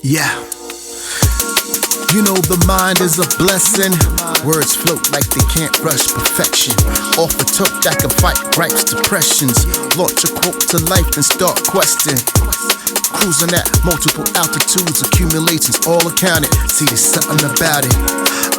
Yeah. You know the mind is a blessing. Words float like they can't rush perfection. Off a toke that can fight gripes, depressions. Launch a quote to life and start questing. Cruising at multiple altitudes, accumulations all accounted. See, there's something about it.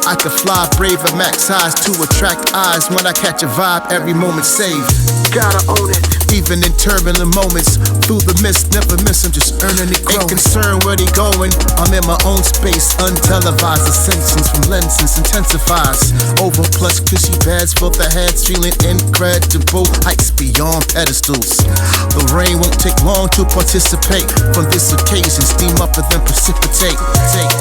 I can fly brave at max highs to attract eyes. When I catch a vibe, every moment saved. Gotta own it. Even in turbulent moments, through the mist, never miss, I'm just earning it. Ain't concerned where they going, I'm in my own space. Untelevised ascensions from lenses intensifies. Over plus cushy beds for the heads, feeling incredible. Heights beyond pedestals. The rain won't take long to participate. From this occasion, steam up and then precipitate. Take.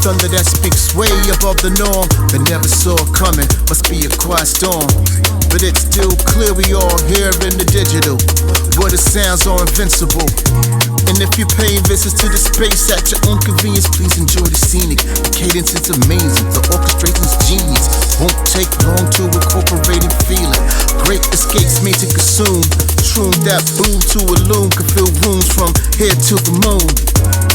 Thunder that speaks way above the norm, that never saw it coming, must be a quiet storm. But it's still clear we all here in the digital, where the sounds are invincible. And if you're paying visits to the space at your own convenience, please enjoy the scenic. The cadence is amazing, the orchestration's genius. Won't take long to incorporate and feel it. Great escapes made to consume. Shroom that boom to illume, can fill rooms from here to the moon.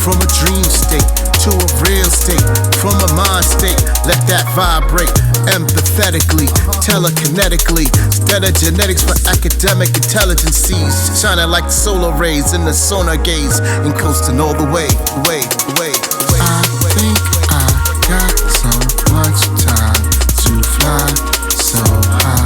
From a dream state to a real state, from a mind state, let that vibrate empathetically, telekinetically. Instead of genetics for academic intelligences, shining like the solar rays in the sonar gaze, and coasting all the way. I think I got so much time to fly so high.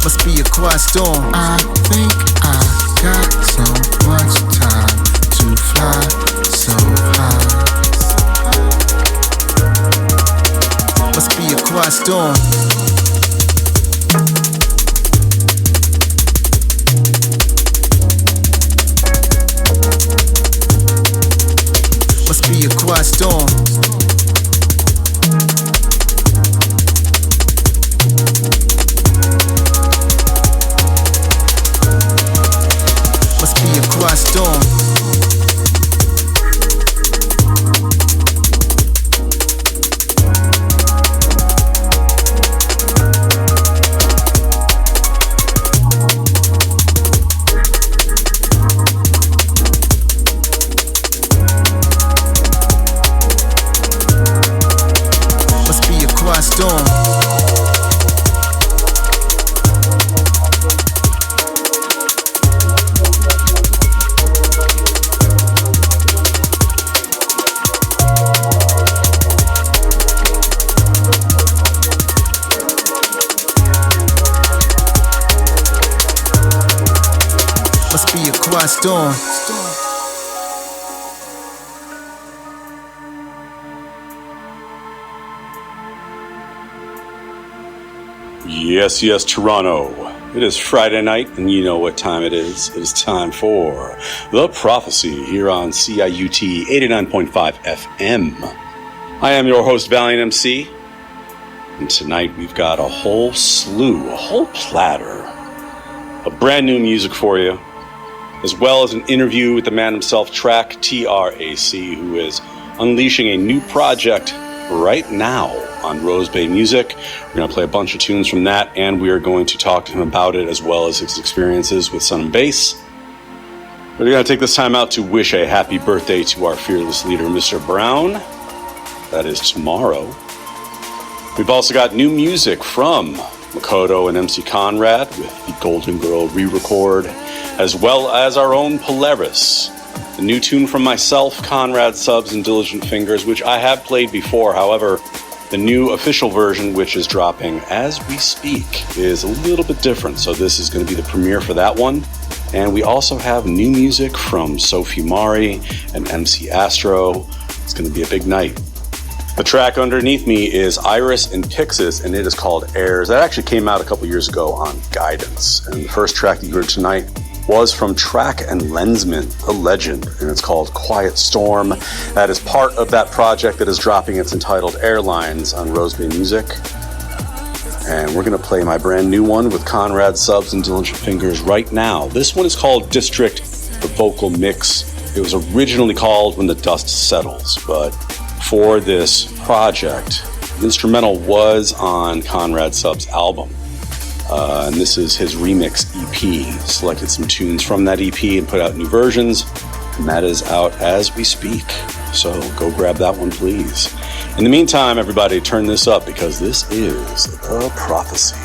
Must be a quiet storm. I think I got so much time to fly so high. Must be a quiet storm. Must be a quiet storm. Must be a quiet storm. Storm. Must be a quiet storm. Yes, Toronto. It is Friday night, and you know what time it is. It is time for The Prophecy here on CIUT 89.5 FM. I am your host, Valiant Emcee, and tonight we've got a whole platter of brand new music for you, as well as an interview with the man himself, Track TRAC, who is unleashing a new project right now on Rose Bay Music. We're going to play a bunch of tunes from that, and we are going to talk to him about it as well as his experiences with Sun and Bass. We're going to take this time out to wish a happy birthday to our fearless leader, Mr. Brown. That is tomorrow. We've also got new music from Makoto and Emcee Conrad with the Golden Girl re-record, as well as our own Polaris. The new tune from myself, Conrad Subs and Diligent Fingers, which I have played before. However, the new official version, which is dropping as we speak, is a little bit different. So this is going to be the premiere for that one. And we also have new music from Sophie Mari and MC Astro. It's going to be a big night. The track underneath me is Iris and Pixis, and it is called Airs. That actually came out a couple years ago on Guidance. And the first track that you heard tonight was from Track and Lensman, a legend, and it's called Quiet Storm. That is part of that project that is dropping. It's entitled Airlines on Rose Bay Music. and we're going to play my brand new one with Conrad Subs and Dillinger Fingers right now. This one is called District, the vocal mix. It was originally called When the Dust Settles, but for this project, the instrumental was on Conrad Subs' album. And this is his remix EP. Selected some tunes from that EP and put out new versions, and that is out as we speak. So go grab that one, please. In the meantime, everybody, turn this up because this is The Prophecy.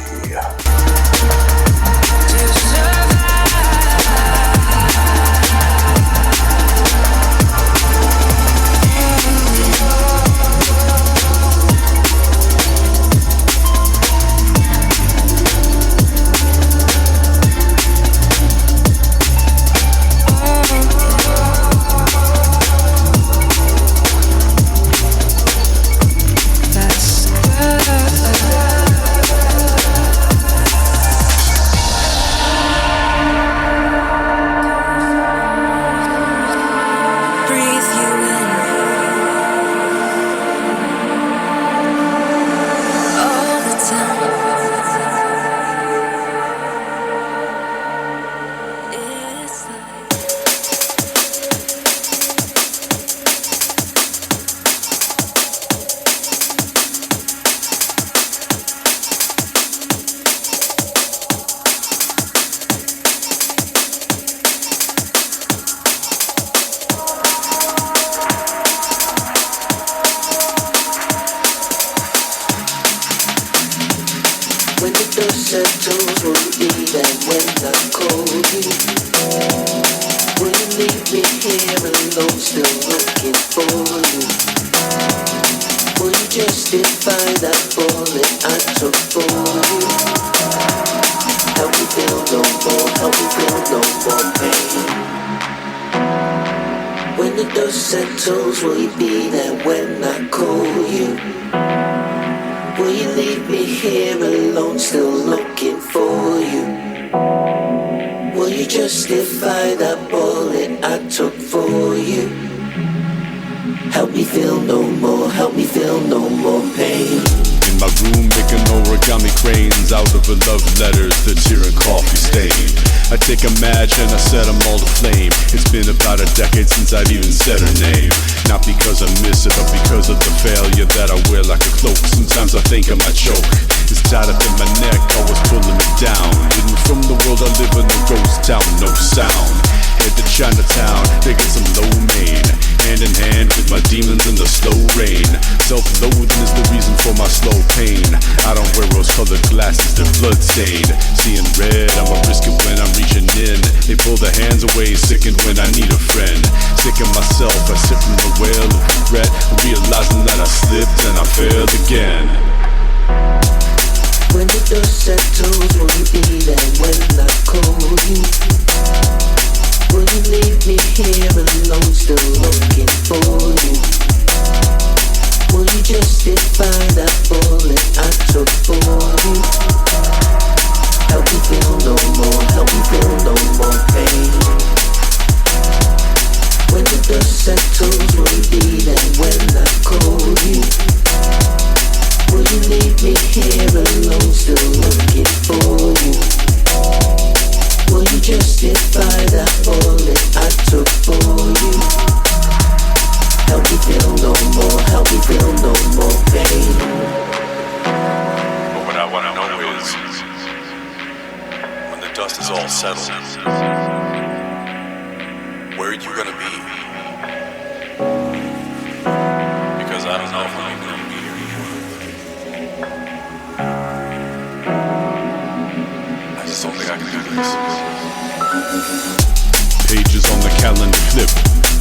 Pages on the calendar flip.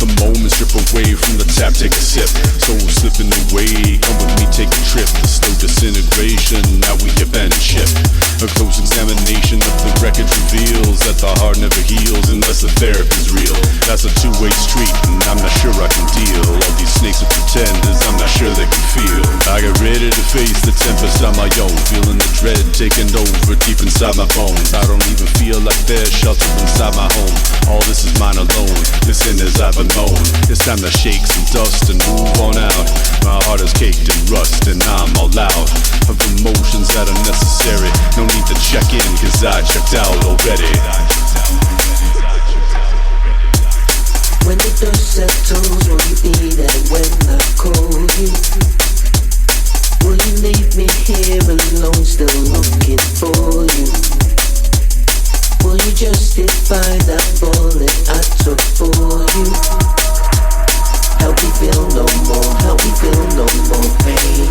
The moments strip away from the tap, take a sip. Soul slipping away, come with me, take a trip. The slow disintegration, now we abandon ship. A close examination of the wreckage reveals that the heart never heals unless the therapy's real. That's a two-way street, and I'm not sure I can deal. All these snakes are pretenders, I'm not sure they can feel. I get ready to face the tempest on my own, feeling the dread taking over deep inside my bones. I don't even feel like there's shelter inside my home. All this is mine alone, listen as I bemoan. It's time to shake some dust and move on out. My heart is caked in rust and I'm all out. of emotions that are necessary. No need to check in, cause I checked out already. When the dust settles, will you be there when I call you? Will you leave me here alone, still looking for you? Will you justify that bullet I took for you? Help me feel no more, help me feel no more pain.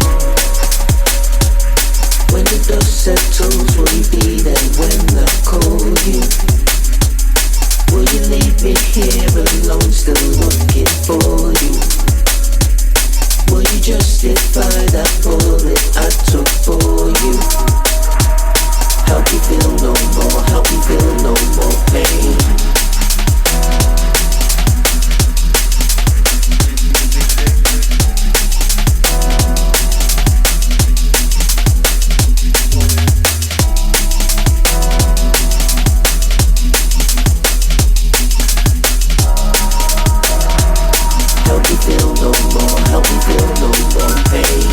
When the dust settles, will you be there when I call you? Will you leave me here alone, still looking for you? Will you justify that bullet I took for you? Help me feel no more, help me feel no more pain. Help me feel no more, help me feel no more pain.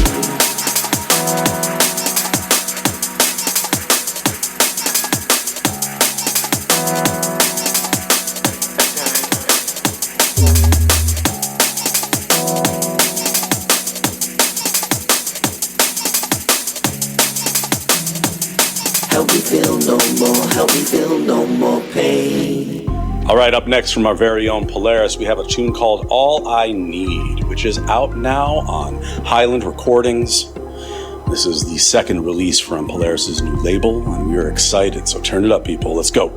Help me feel no more, help me feel no more pain. All right, up next from our very own Polaris, we have a tune called All I Need, which is out now on Highland Recordings. This is the second release from Polaris's new label, and we are excited, so turn it up, people. Let's go.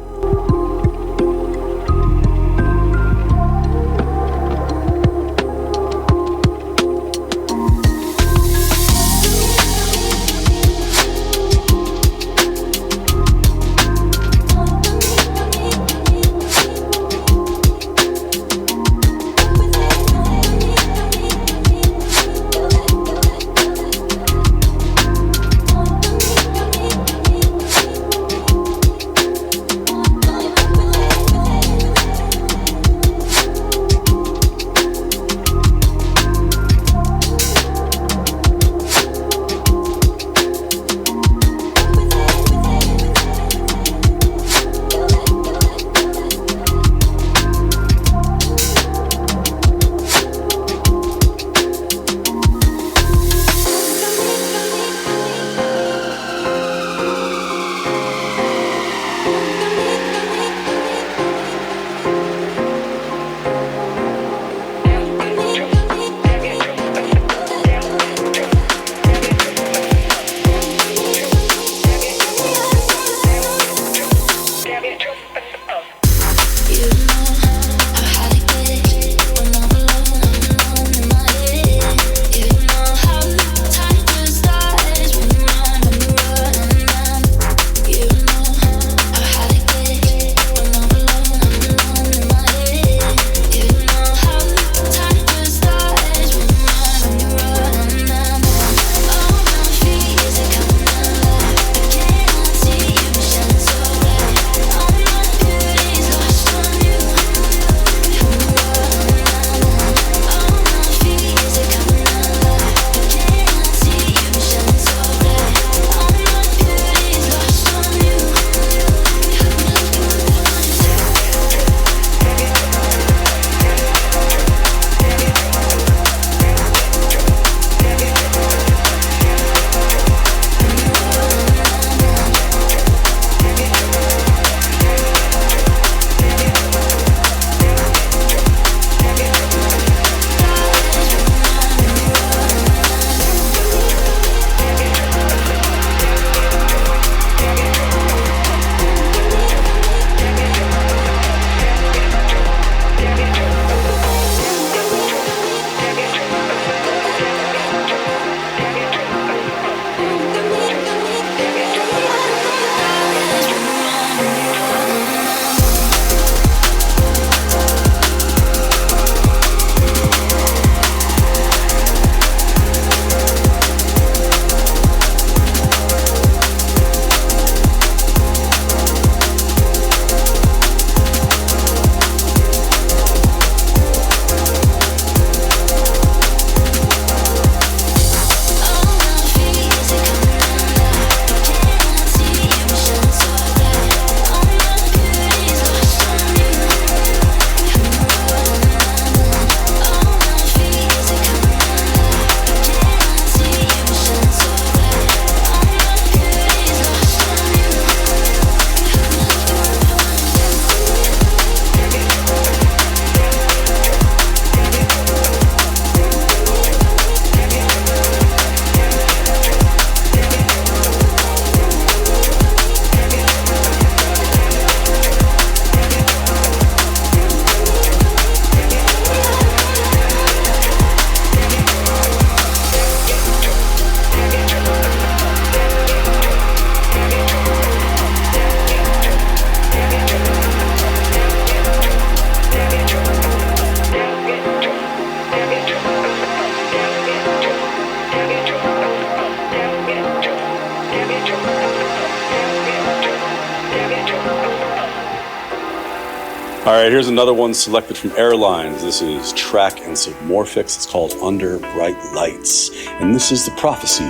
All right, here's another one selected from Airlines. This is Track and Submorphix. It's called Under Bright Lights. And this is The Prophecy.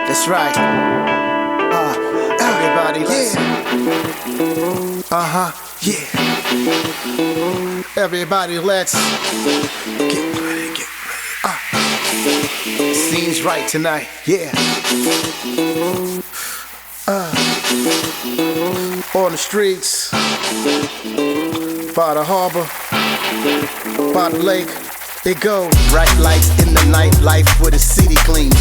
That's right. Everybody, let's. Yeah. Everybody, let's get ready. Seems right tonight, yeah. On the streets, by the harbor, by the lake, it go. Bright lights in the nightlife where the city gleams.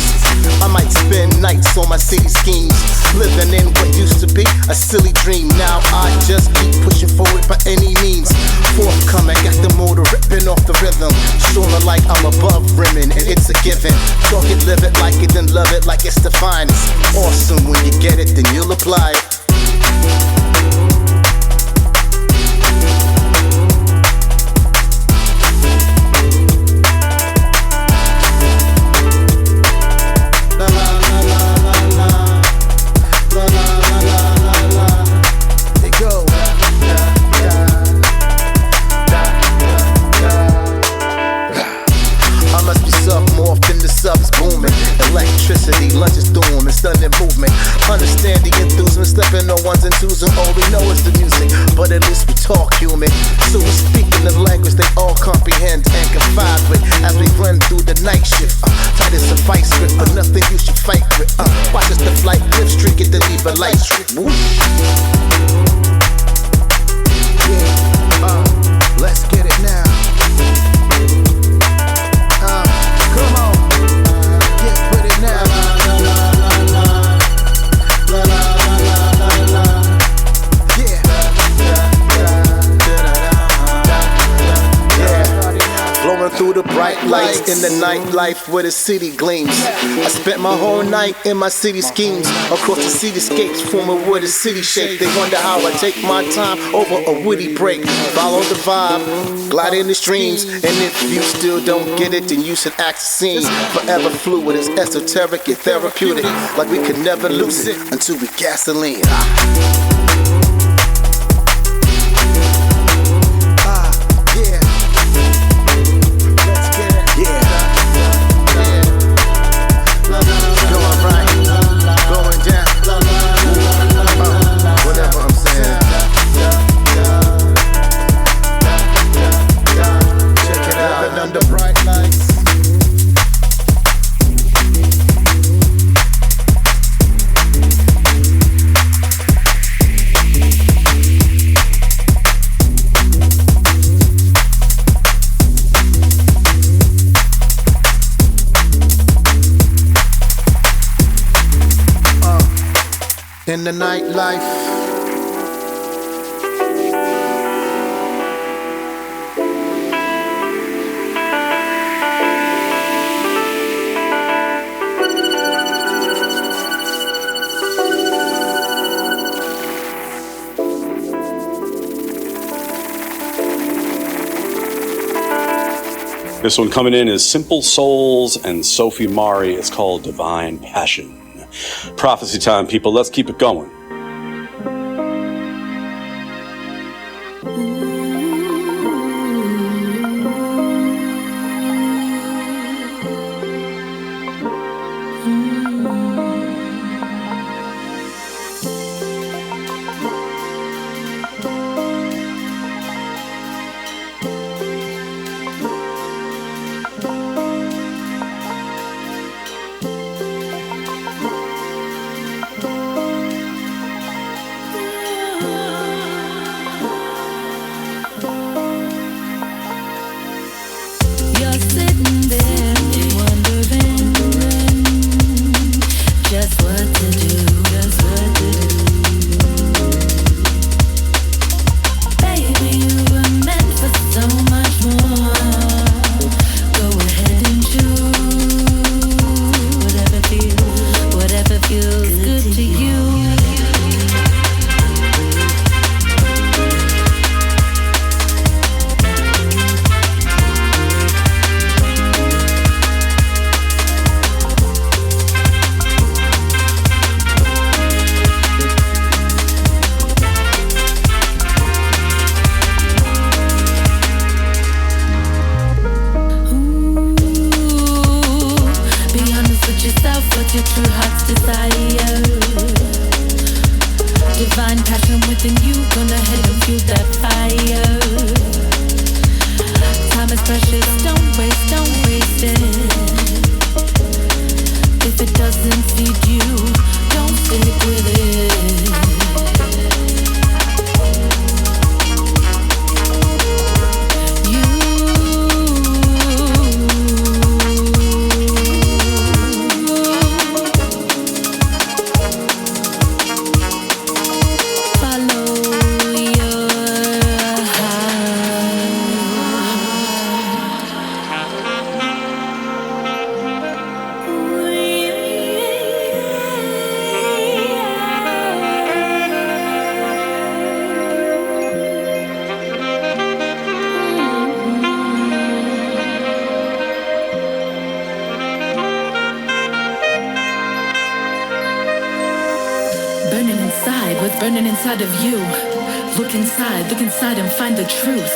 I might spend nights on my city schemes, living in what used to be a silly dream. Now I just keep pushing forward by any means. Forthcoming, got the motor ripping off the rhythm. Showing like I'm above rimming, and it's a given. Talk it, live it, like it, then love it like it's the finest. Awesome, when you get it, then you'll apply it. Electricity, lunch is doom, and sudden movement. Understand the enthusiasm, stepping on ones and twos, and all we know is the music. But at least we talk human. So we speak in the language they all comprehend and confide with as we run through the night shift. Tight as a vice grip, but nothing you should fight with. Watch as the flight clip streak it to leave a light strip. Yeah, let's get it now. Come on. Put it now. Flowing through the bright lights in the nightlife where the city gleams. I spent my whole night in my city schemes. Across the cityscapes forming where the city shake. They wonder how I take my time over a witty break. Follow the vibe, glide in the streams. And if you still don't get it, then you should act the scene. Forever fluid, it's esoteric and therapeutic. Like we could never lose it until we gasoline. In the nightlife, This one coming in is Simple Souls and Sophie Mari. It's called Divine Passion. Prophecy time, people. Let's keep it going. outside of you. Look inside and find the truth.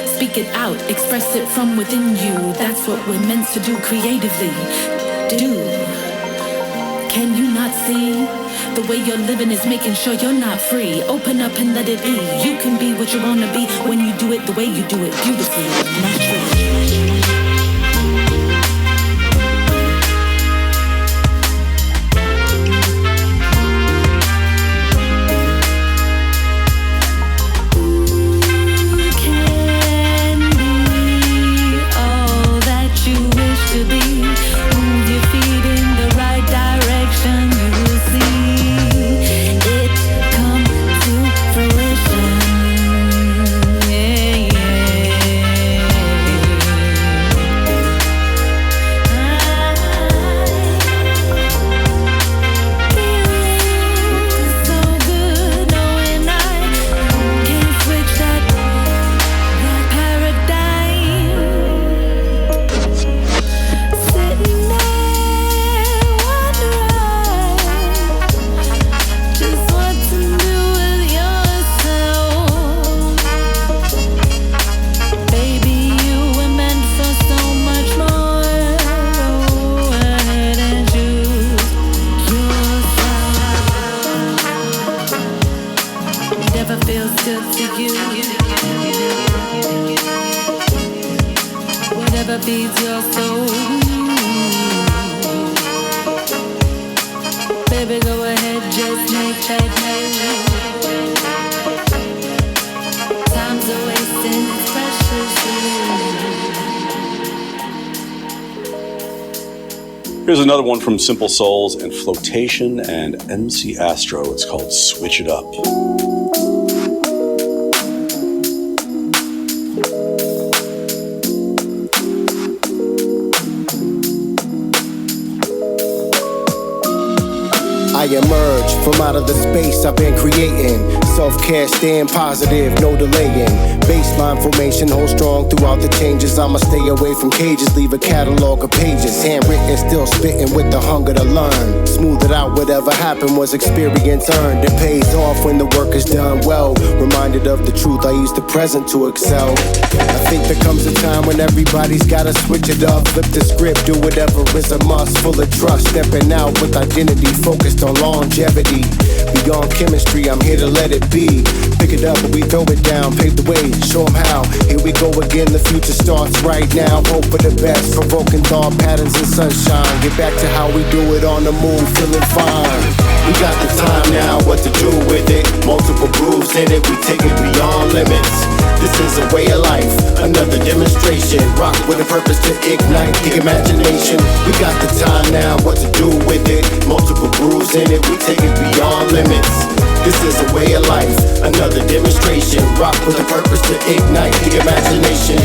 Speak it out, express it from within you. That's what we're meant to do creatively. Do. Can you not see? The way you're living is making sure you're not free. Open up and let it be. You can be what you wanna be when you do it the way you do it, beautifully, naturally. Here's another one from Simple Souls and Flotation and Emcee Astro. It's called Switch It Up. I emerge from out of the space I've been creating. Self-care, staying positive, no delaying. Baseline formation, hold strong throughout the changes. I'ma stay away from cages, leave a catalog of pages. Handwritten, still spitting with the hunger to learn. Smooth it out, whatever happened was experience earned. It pays off when the work is done well. Reminded of the truth, I use the present to excel. I think there comes a time when everybody's gotta switch it up. Flip the script, do whatever is a must. Full of trust, stepping out with identity, focused on longevity. Beyond chemistry, I'm here to let it be. Pick it up and we throw it down, pave the way, show them how. Here we go again, the future starts right now. Hope for the best, provoking thought patterns and sunshine. Get back to how we do it on the move, feeling fine. We got the time now, what to do with it. Multiple grooves in it, we take it beyond limits. This is a way of life, another demonstration. Rock with a purpose to ignite the imagination. We got the time now, what to do with it. Multiple grooves in it, we take it beyond limits. This is a way of life, another demonstration. Rock with a purpose to ignite the imagination.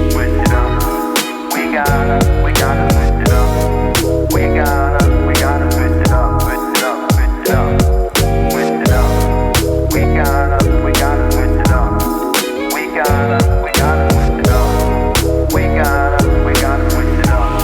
Switch it up, we gotta switch it up. We gotta switch it up, switch it up, switch it up. Switch it up, we gotta switch it up. We gotta switch it up. We gotta switch it up.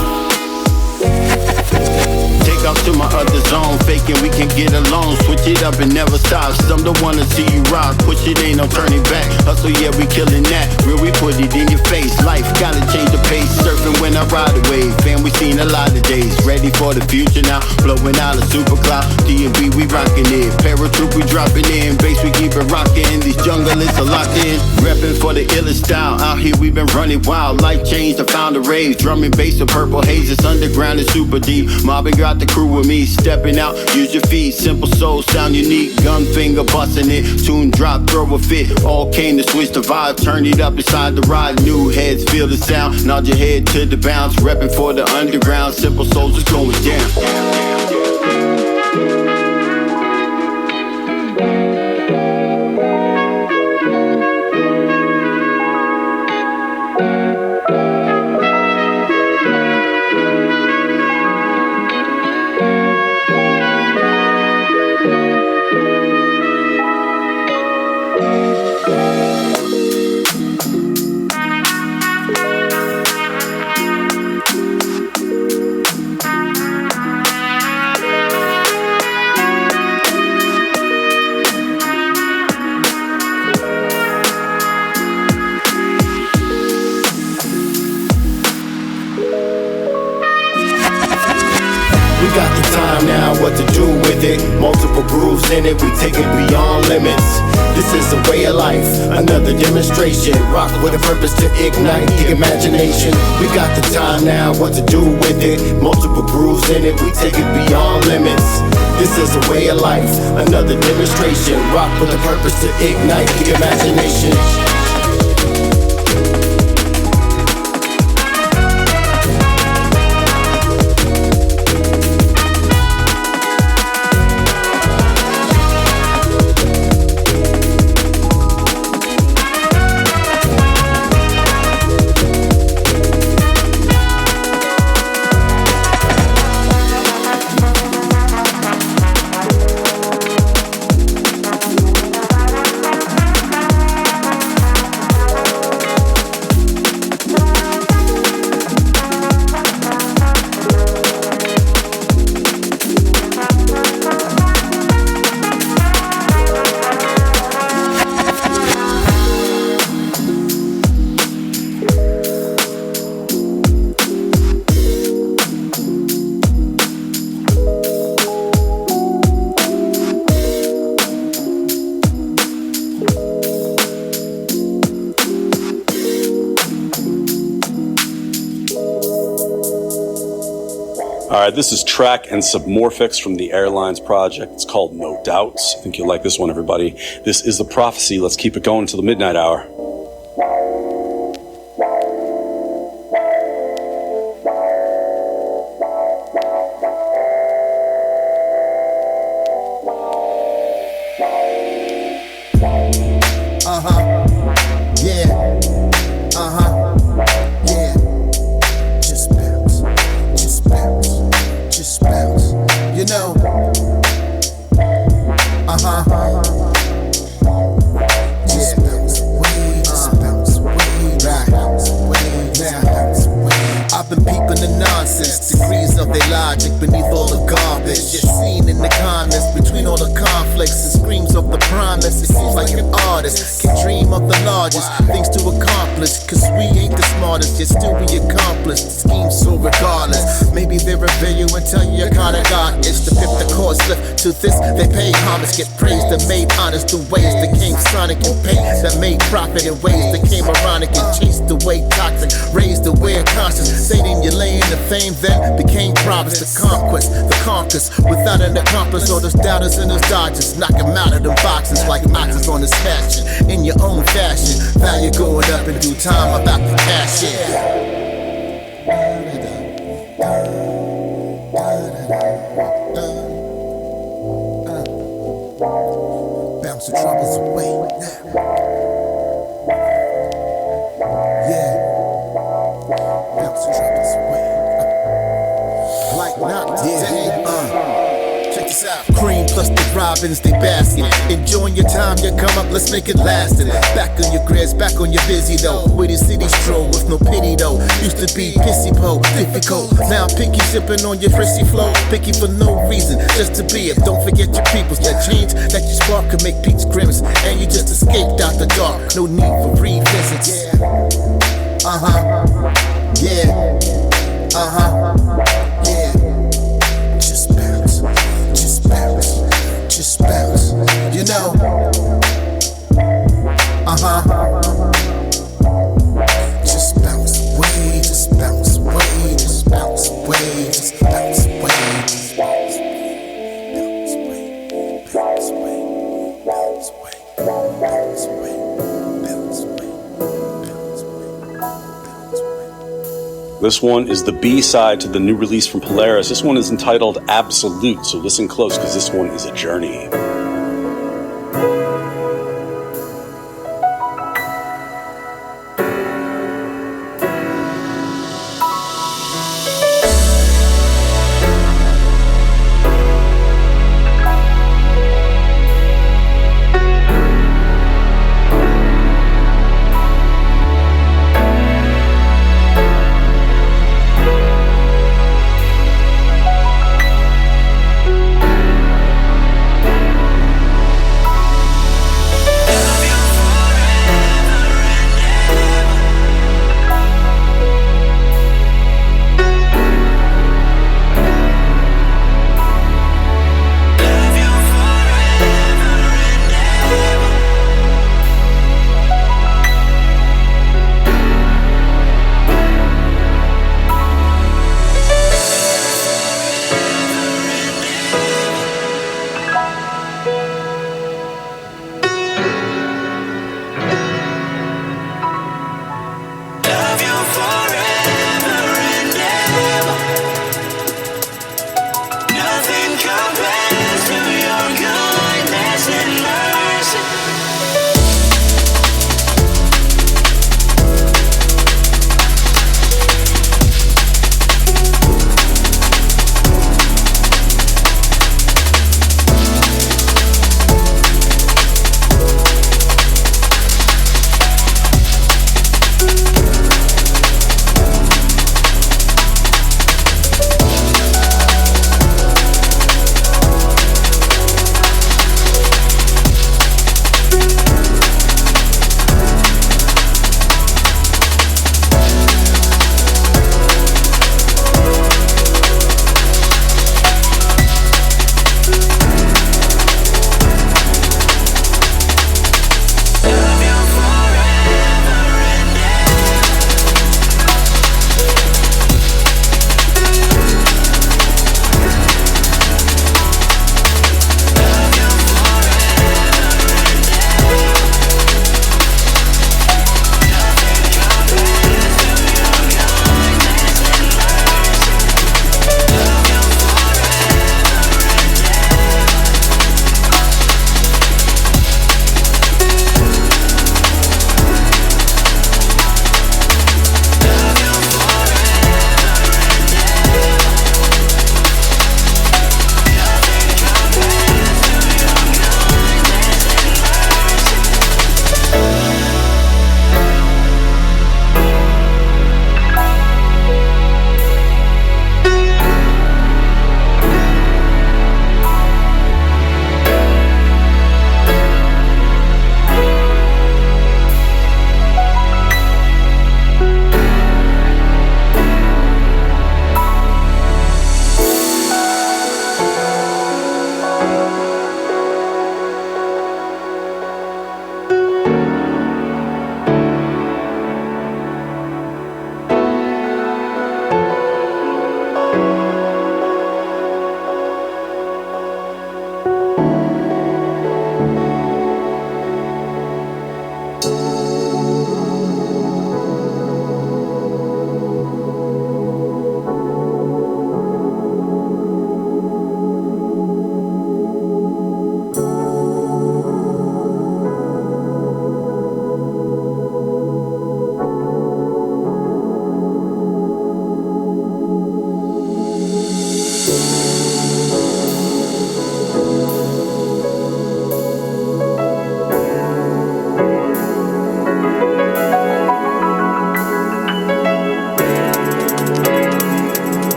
Take off to my other zone, faking we can get along. Switch it up and never stop. Some don't wanna see you rock. Push it, ain't no turning back. Hustle, yeah, we killing that. Real, we put it in your face. Life gotta change the pace. Surfing when I ride away. Fam, we seen a lot of days. Ready for the future now. Blowing out a super cloud. D&B, we rocking it. Paratroop, we dropping in. Bass, we keep it rocking. These jungleists are locked in. Reppin' for the illest style. Out here, we been running wild. Life changed, I found a rave. Drumming bass with purple haze. It's underground and super deep. Mobbing got the crew with me. Stepping out, use your feet. Simple soul, sound unique. Gun finger busting it. Tune drop, throw a fit. All came to switch the vibe. Turn it up inside the ride. New heads feel the sound. Nod your head to the bounce. Reppin' for the underground. Simple souls is going down. what to do with it. Multiple grooves in it, we take it beyond limits. This is a way of life, another demonstration. Rock with a purpose to ignite the imagination. We got the time now, what to do with it. Multiple grooves in it, we take it beyond limits. This is a way of life, another demonstration. Rock with a purpose to ignite the imagination. Alright, this is Track and Submorphics from the Airlines project. It's called No Doubts. I think you'll like this one, everybody. This is The Prophecy. Let's keep it going until the midnight hour. To this, they pay homage, get praised and made honest in ways that came sonic and pain that made profit in ways that came ironic and chased away toxic, raised aware conscious, stating your lane the fame then became promise, the conquest, the conquers, without an accomplice, or those doubters and those dodgers, knock them out of them boxes like oxes on this passion, in your own fashion, value going up in due time, about to cash in. The troubles away now. Yeah, bounce the troubles away. Like not today. Check this out. Cream plus the robins, they basking. Enjoying your time, you come up, let's make it lasting. Back on your grass, back on your busy though. With your city stroll, with no pity though. Used to be pissy po, difficult. Now picky, sipping on your frisky flow. Picky for no reason, just to be it. Don't forget your peoples. That change that you spark could make peaks grimace. And you just escaped out the dark. No need for revisits. Yeah. Yeah. Just bounce. Just bounce. You know. Just bounce away. Just bounce away. Just bounce away. Just bounce away. This one is the B-side to the new release from Polaris. This one is entitled Absolute, so listen close because this one is a journey.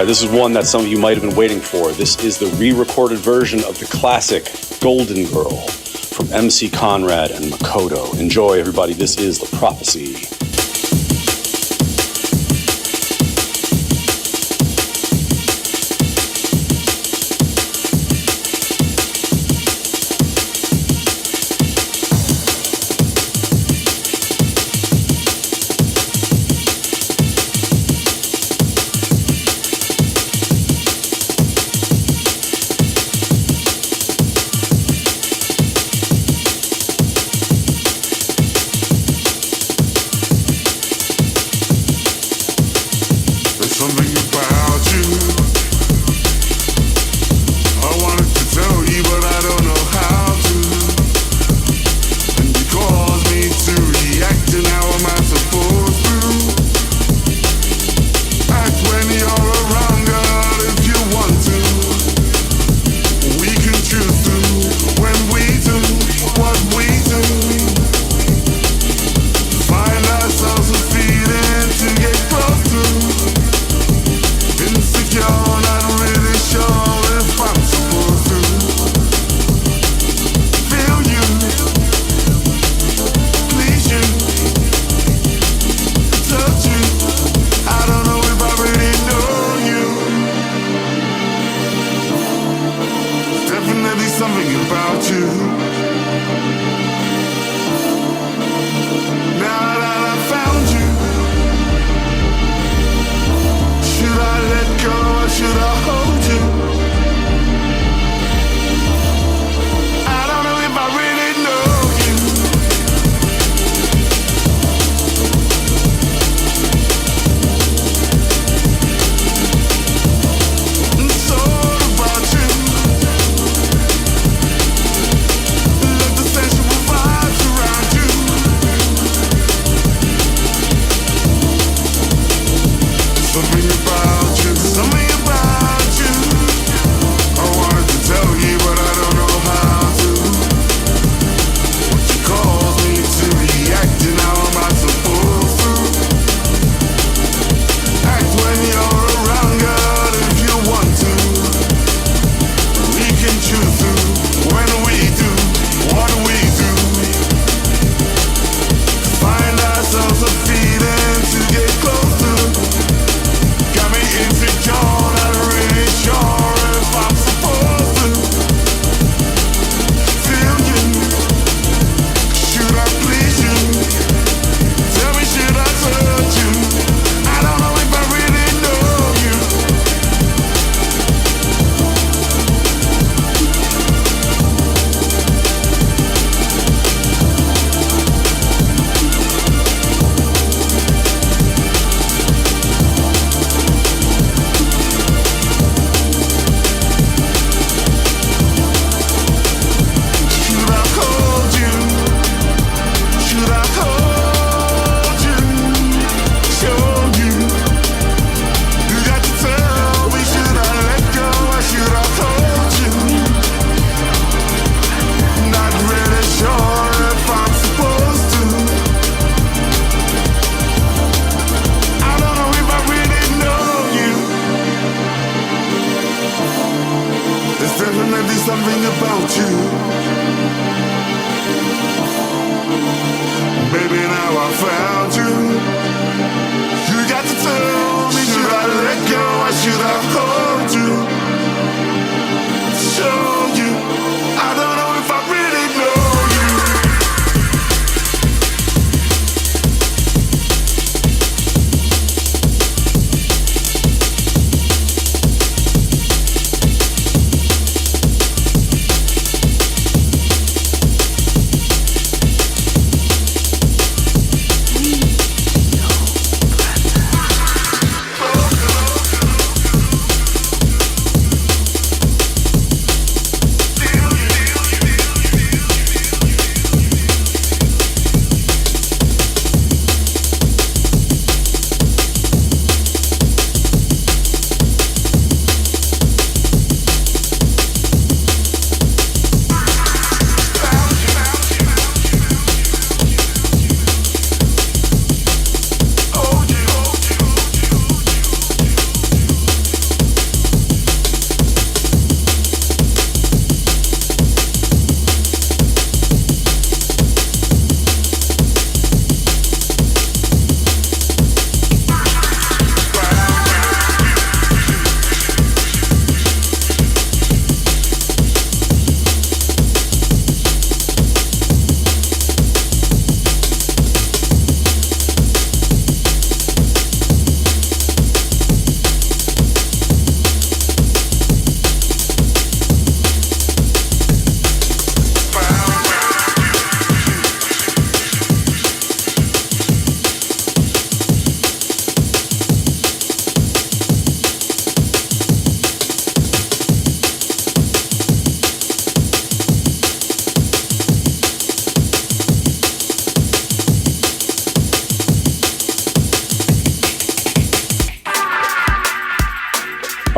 right, this is one that some of you might have been waiting for. This is the re-recorded version of the classic Golden Girl from Emcee, Conrad, and Makoto. Enjoy, everybody. This is The Prophecy.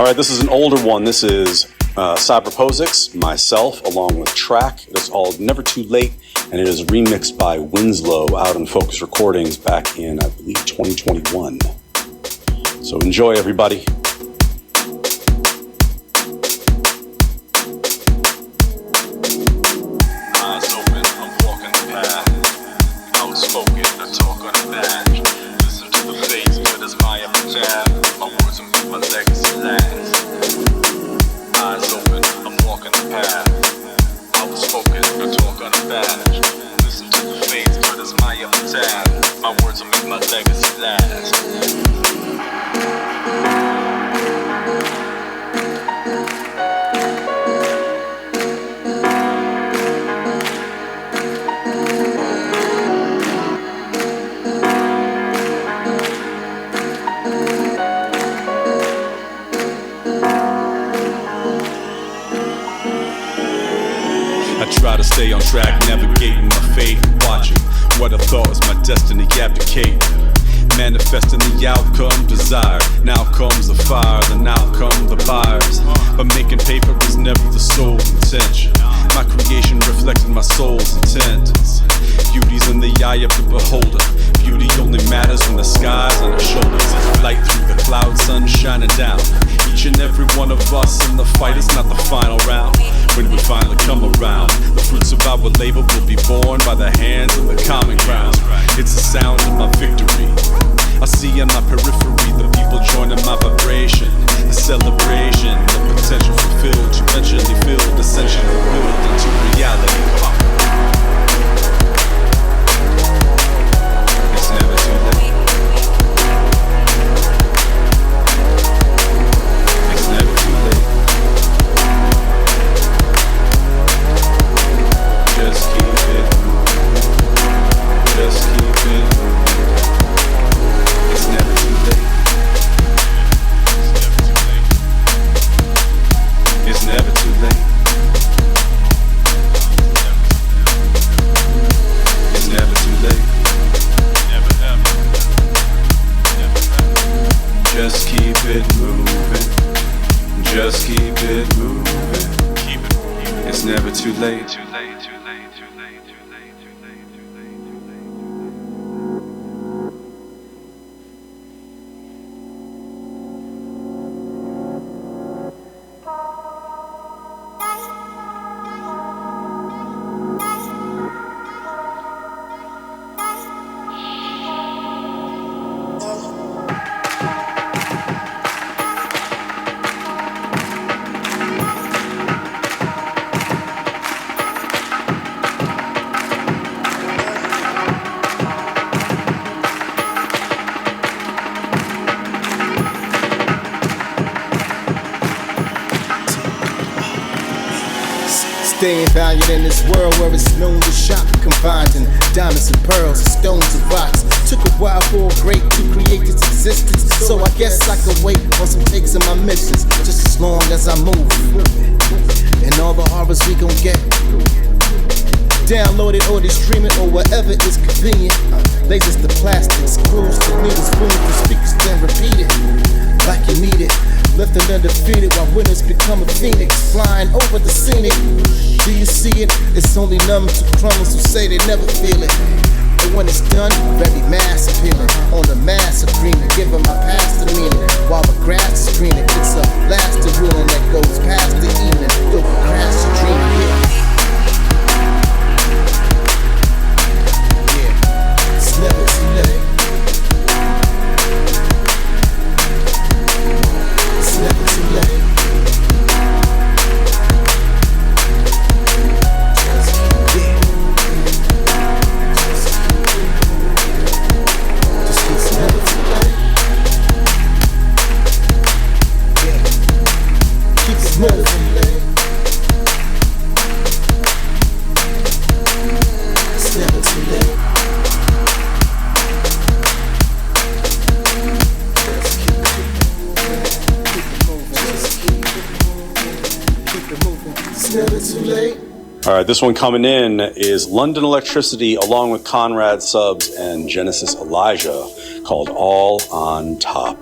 right, this is an older one. This is Cyberposics, myself, along with Track. It is called Never Too Late, and it is remixed by Winslow out on Focus Recordings back in, I believe, 2021. So enjoy, everybody. Eyes open, I'm walking the path. Outspoken, I talk on the back. Listen to the face, but it's my epitaph. My words will make my legacy last. Eyes open, I'm walking the path. Outspoken, I talk on the back. Listen to the face, but it's my epitaph. My words will make my legacy last. I try to stay on track, navigating my fate, watching what I thought was my destiny abdicate. Manifesting the outcome desired. Now comes the fire, then now come the buyers. But making paper is never the sole intention. My creation reflecting my soul's intent. Beauty's in the eye of the beholder. Beauty only matters when the sky's on our shoulders. Light through the clouds, sun shining down. Each and every one of us in the fight is not the final round. When we finally come around, the fruits of our labor will be born by the hands of the common ground. It's the sound of my victory. I see in my periphery the people joining my vibration. The celebration, the potential fulfilled, to eventually filled, essentially willed into reality. Come on. It's never too late. It's never too late. Just keep it moving. Just keep it moving. It's never too late. It's never too late. It's never too late. Never, ever. Never, ever. Just keep it moving. Just keep it moving. Keep it moving. It's never too late. Too late. Too late. Too late. Too late. Too late. Too late. Too late. Staying valiant in this world where it's known to shock, combined in diamonds and pearls, and stones and rocks. Took a while for a great to create this existence, so I guess I could wait on some takes of my missions, just as long as I move. And all the horrors we gon' get, download it or they stream it or whatever is convenient. Lasers to plastics, screws to needles, spoons to speakers, then repeat it like you need it. Left and undefeated while winners become a phoenix, flying over the scenic. Do you see it? It's only numb to crumbs who say they never feel it. And when it's done, very mass appealing. On the mass agreement, giving my past a meaning. While the grass is greening, it's a lasting ruling that goes past the evening. Go crash your dream, yeah. It's never too late. It's never too late. All right, this one coming in is London Electricity along with Conrad Subs and Genesis Elijah, called All on Top.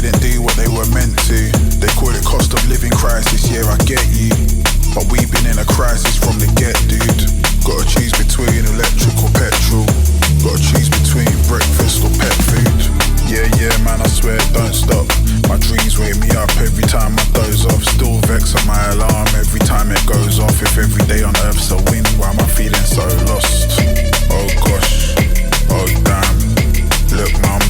didn't do what they were meant to. They call it cost of living crisis, yeah, I get you. But we've been in a crisis from the get, dude. Gotta choose between electric or petrol. Gotta choose between breakfast or pet food. Yeah, man, I swear it don't stop. My dreams wake me up every time I doze off. Still vex on my alarm every time it goes off. If every day on earth's a win, why am I feeling so lost? Oh gosh, oh damn. Look mum,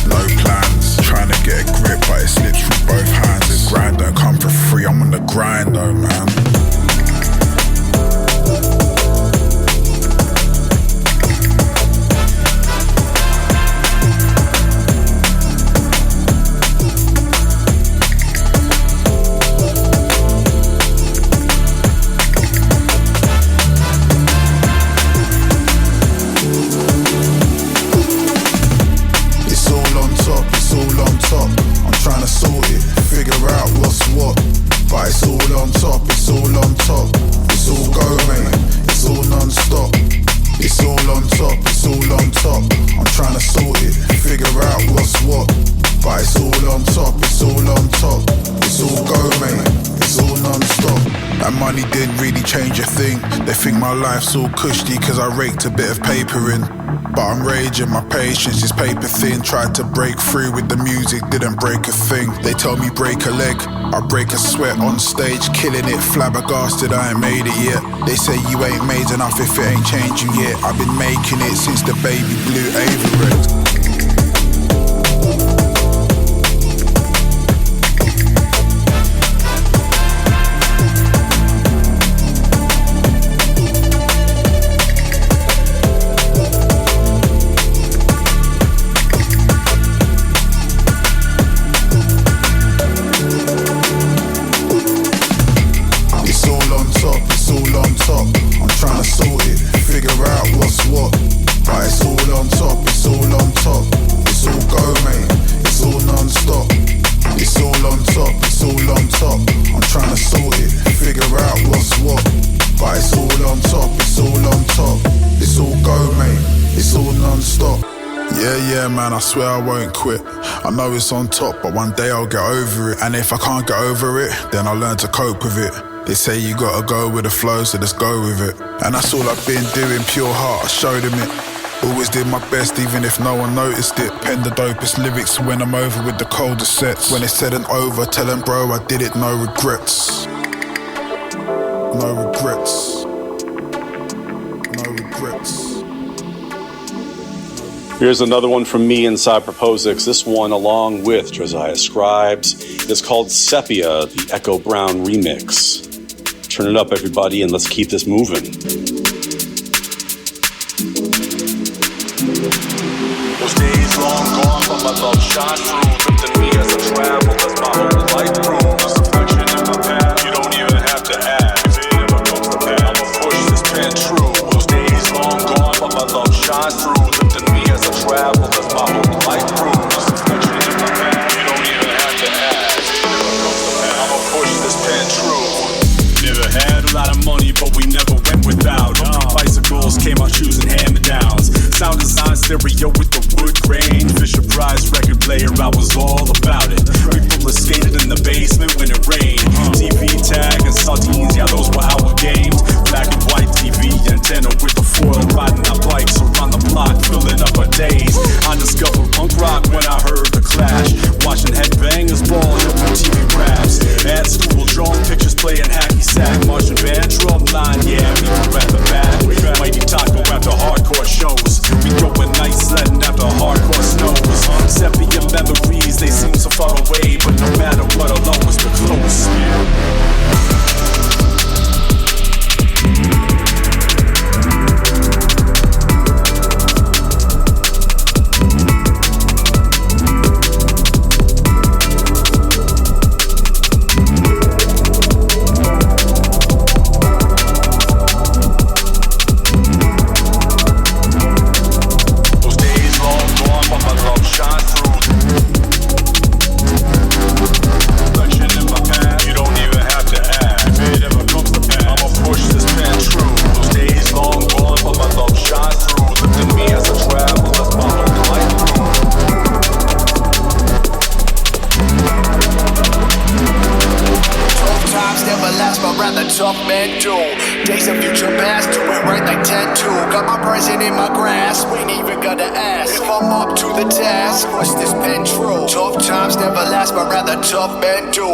no plans. Trying to get a grip but it slips through both hands. This grind don't come for free, I'm on the grind though, man. My life's all cushy cause I raked a bit of paper in. But I'm raging, my patience is paper thin. Tried to break through with the music, didn't break a thing. They tell me break a leg, I break a sweat on stage. Killing it, flabbergasted, I ain't made it yet. They say you ain't made enough if it ain't changed you yet. I've been making it since the baby blue Averett. I swear I won't quit. I know it's on top, but one day I'll get over it. And if I can't get over it, then I'll learn to cope with it. They say you gotta go with the flow, so let's go with it. And that's all I've been doing, pure heart, I showed them it. Always did my best, even if no one noticed it. Pen the dopest lyrics when I'm over with the coldest sets. When it's said and over, tell them bro I did it, no regrets. No regrets. No regrets. Here's another one from me inside Proposix. This one, along with Josiah Scribes, is called Sepia, the Echo Brown remix. Turn it up, everybody, and let's keep this moving. Those days long gone, but my love shine through. Lifting me as I travel, as my whole life proves. Reflection in my path, you don't even have to ask. It never comes to pass. I'ma push this pen true. Those days long gone, but my love shine through. Lifting me as I travel, as my whole life proves. Reflection in my path, you don't even have to ask. It never comes to pass. I'ma push this pen true. Never had a lot of money, but we never went without. Bicycles came out choosing hand-me-downs. Sound design stereo with the wood grain. Fisher Price record player, I was all about it. We roller skated in the basement when it rained. TV tag and sardines, yeah, those were our games. Black and white TV antenna with the foil, riding our bikes around the block, filling up our days. I discovered punk rock when I heard the Clash. Watching headbangers ball and TV raps. At school, drawing pictures, playing hacky sack. Marching band, drum line, yeah, we were at the back. Mighty taco after hardcore shows. We go a night sledding after hardcore snows. Sepia memories, they seem so far away, but no matter what, I'll always be close. You don't even have tough men do. Days of future past, do it right like tattoo. Got my present in my grasp, ain't even gonna ask if I'm up to the task. Push this pen true. Tough times never last, but rather tough men do.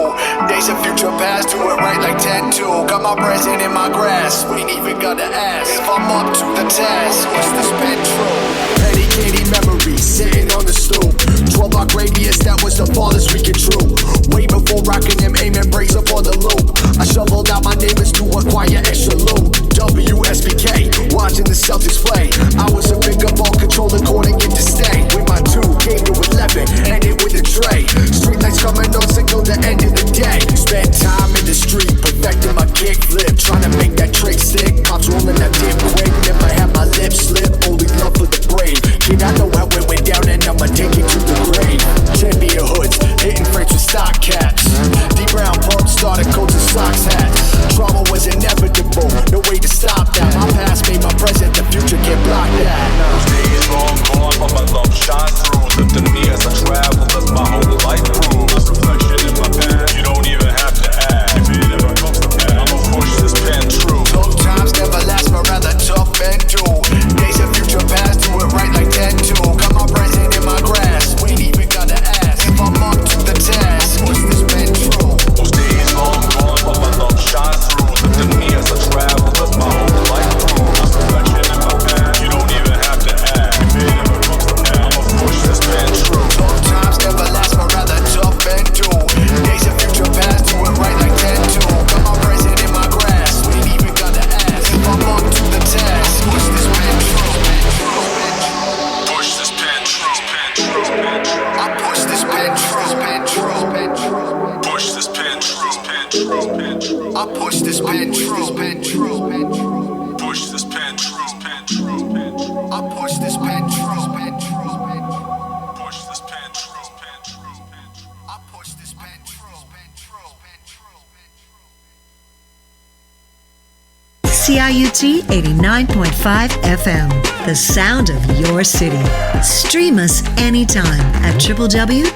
Days of future past, do it right like tattoo. Got my present in my grasp, ain't even gonna ask if I'm up to the task. Push this pen true. Petty Katie memories sitting on the stoop. 12-block radius, that was the farthest we could true. Way before rocking them aiming breaks up on the loop. I shoveled out my neighbors to acquire extra loot. WSBK, watching the Celtics play. I was a bigger ball controller, court and get to stay. With my 2, game to 11, ended with a tray. Street lights coming on, signal the end of the day. Spent time in the street, perfecting my kick flip. Trying to make that trick stick, cops rolling that dip quick. Never had my lips slip, only love for the brain. Kid, I know how it went down and I'ma take it to the grave. Champion hoods, hitting frames with stock caps. Deep brown pump started coats and socks hats. Trauma was inevitable, no way to stop that. My past made my present, the future can't block that. Those days long gone, but my love shines through. Lifting me as I travel, as my whole life proves. Reflection in my past, you don't even have to ask. If it ever comes to pass, I'ma push this pen true. Tough times never last, but rather tough men do. Days of future past, do it right like tattoo. Got my present in my grasp, ain't even gonna ask if I'm up to the task. Push this pen true. Those days long gone, but my love shines through. Lifting me as I travel, as my whole life proves. Reflection in my past, you don't even have to ask. If it ever comes to pass, I'ma push this pen true. Tough times never last, but rather tough men do. Days of future past, do it right like tattoo. Got my present in my grasp, ain't even gonna ask if I'm up to the task. Push this pen true. Push this pen true, pen true, pen true. I push this pen true, pen true, pen true. Push this pen true, pen true, pen true. I push this pen true, pen true, pen true. Push this pen true, pen true, pen true. I push this pen true, pen true, pen true. Push this pen true, pen true, pen true. I push this pen true, pen true, pen true, pen true. CIUT 89.5 FM, the sound of your city. Stream us anytime at www.ciut.fm.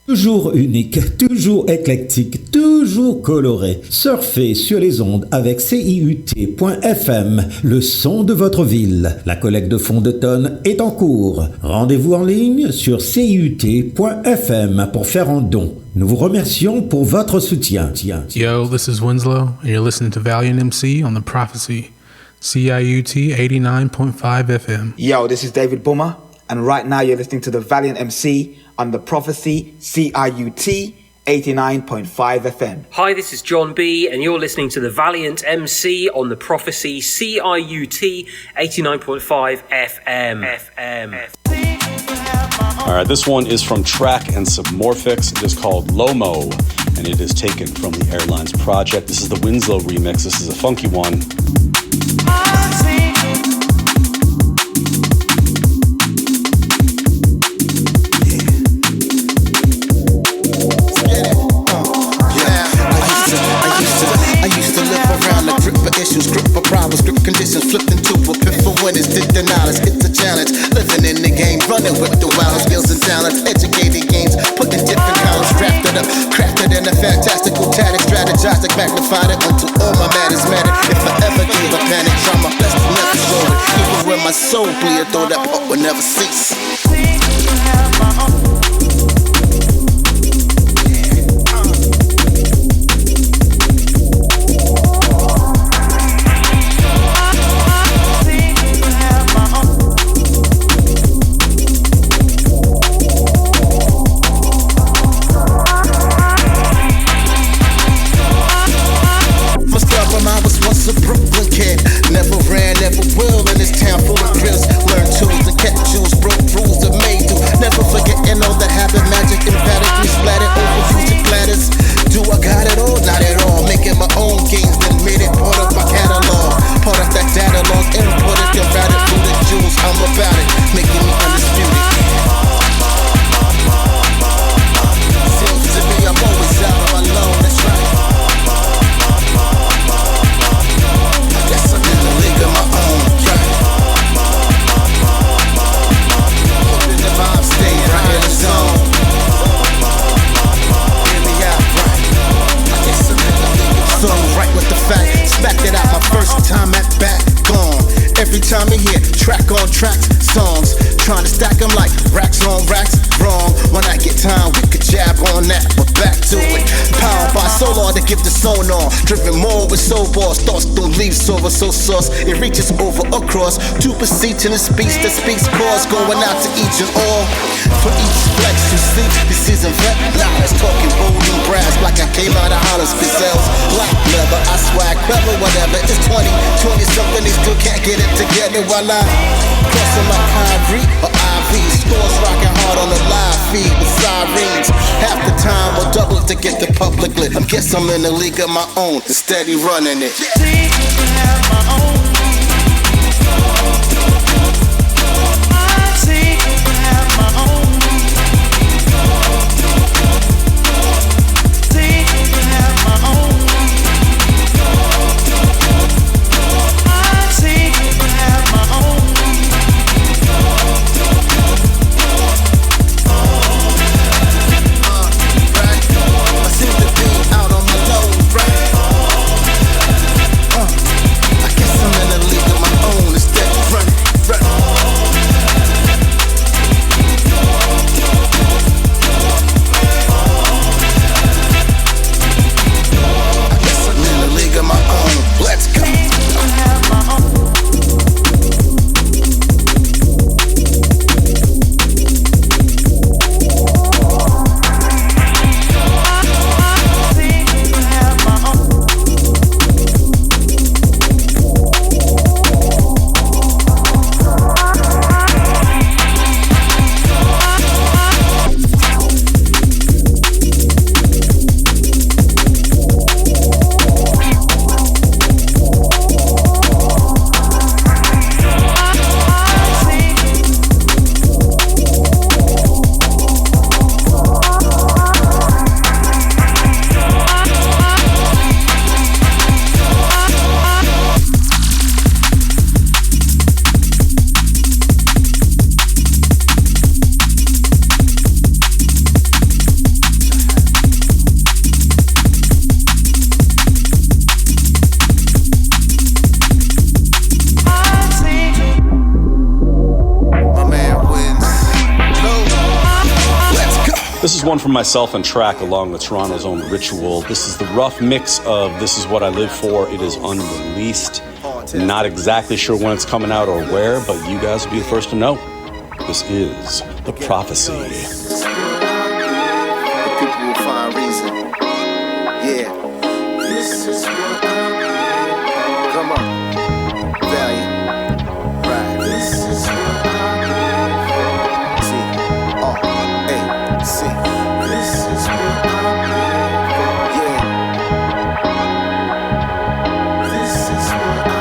Toujours unique, toujours éclectique, toujours coloré. Surfez sur les ondes avec CIUT.FM, le son de votre ville. La collecte de fonds d'automne est en cours. Rendez-vous en ligne sur CIUT.FM pour faire un don. Nous vous remercions pour votre soutien. Yo, this is Winslow, and you're listening to Valiant Emcee on The Prophecy, CIUT 89.5 FM. Yo, this is David Boomer, and right now you're listening to the Valiant Emcee on The Prophecy, CIUT 89.5 FM. Hi, this is John B, and you're listening to the Valiant Emcee on The Prophecy, CIUT 89.5 FM. Alright, this one is from Track and Submorphix. It is called Lomo, and it is taken from the Airlines project. This is the Winslow remix. This is a funky one. Issues, grip for problems, grip conditions, flipped into a pit for winners, did the knowledge, it's a challenge, living in the game, running with the wild skills and talents, educated games, putting different columns, drafted up, crafted in a fantastical tactic, strategized, magnified it until all my matters matter. If I ever gave a panic, try my best to never show it, even when my soul bleed, though that part will never cease. Never ran, never will in this town full of drills. Learn tools and kept jewels, broke rules. get the zone on. Driven more with soul balls, thoughts don't leave sober, so sauce. It reaches over across, two beseeching a speech that speaks cause, going out to each and all. For each flex you see, this season vet lies, talking bold and brass, like I came out of Hollis gazelles. Black leather, I swag clever, whatever. It's 20 something, they still can't get it together while I crossing like Kyrie or IV. Scores rocking hard on the live feed with sirens. Half the time or double to get the public lit. I guess I'm in a league of my own, steady running it. This is one from myself and track along with Toronto's own Ritual. This is the rough mix of This Is What I Live For. It is unreleased. Not exactly sure when it's coming out or where, but you guys will be the first to know. This is The Prophecy. People will find reason. Yeah. This is what I come on. Valiant. Right. This is what C-R-A-C. This is what I yeah. This is what I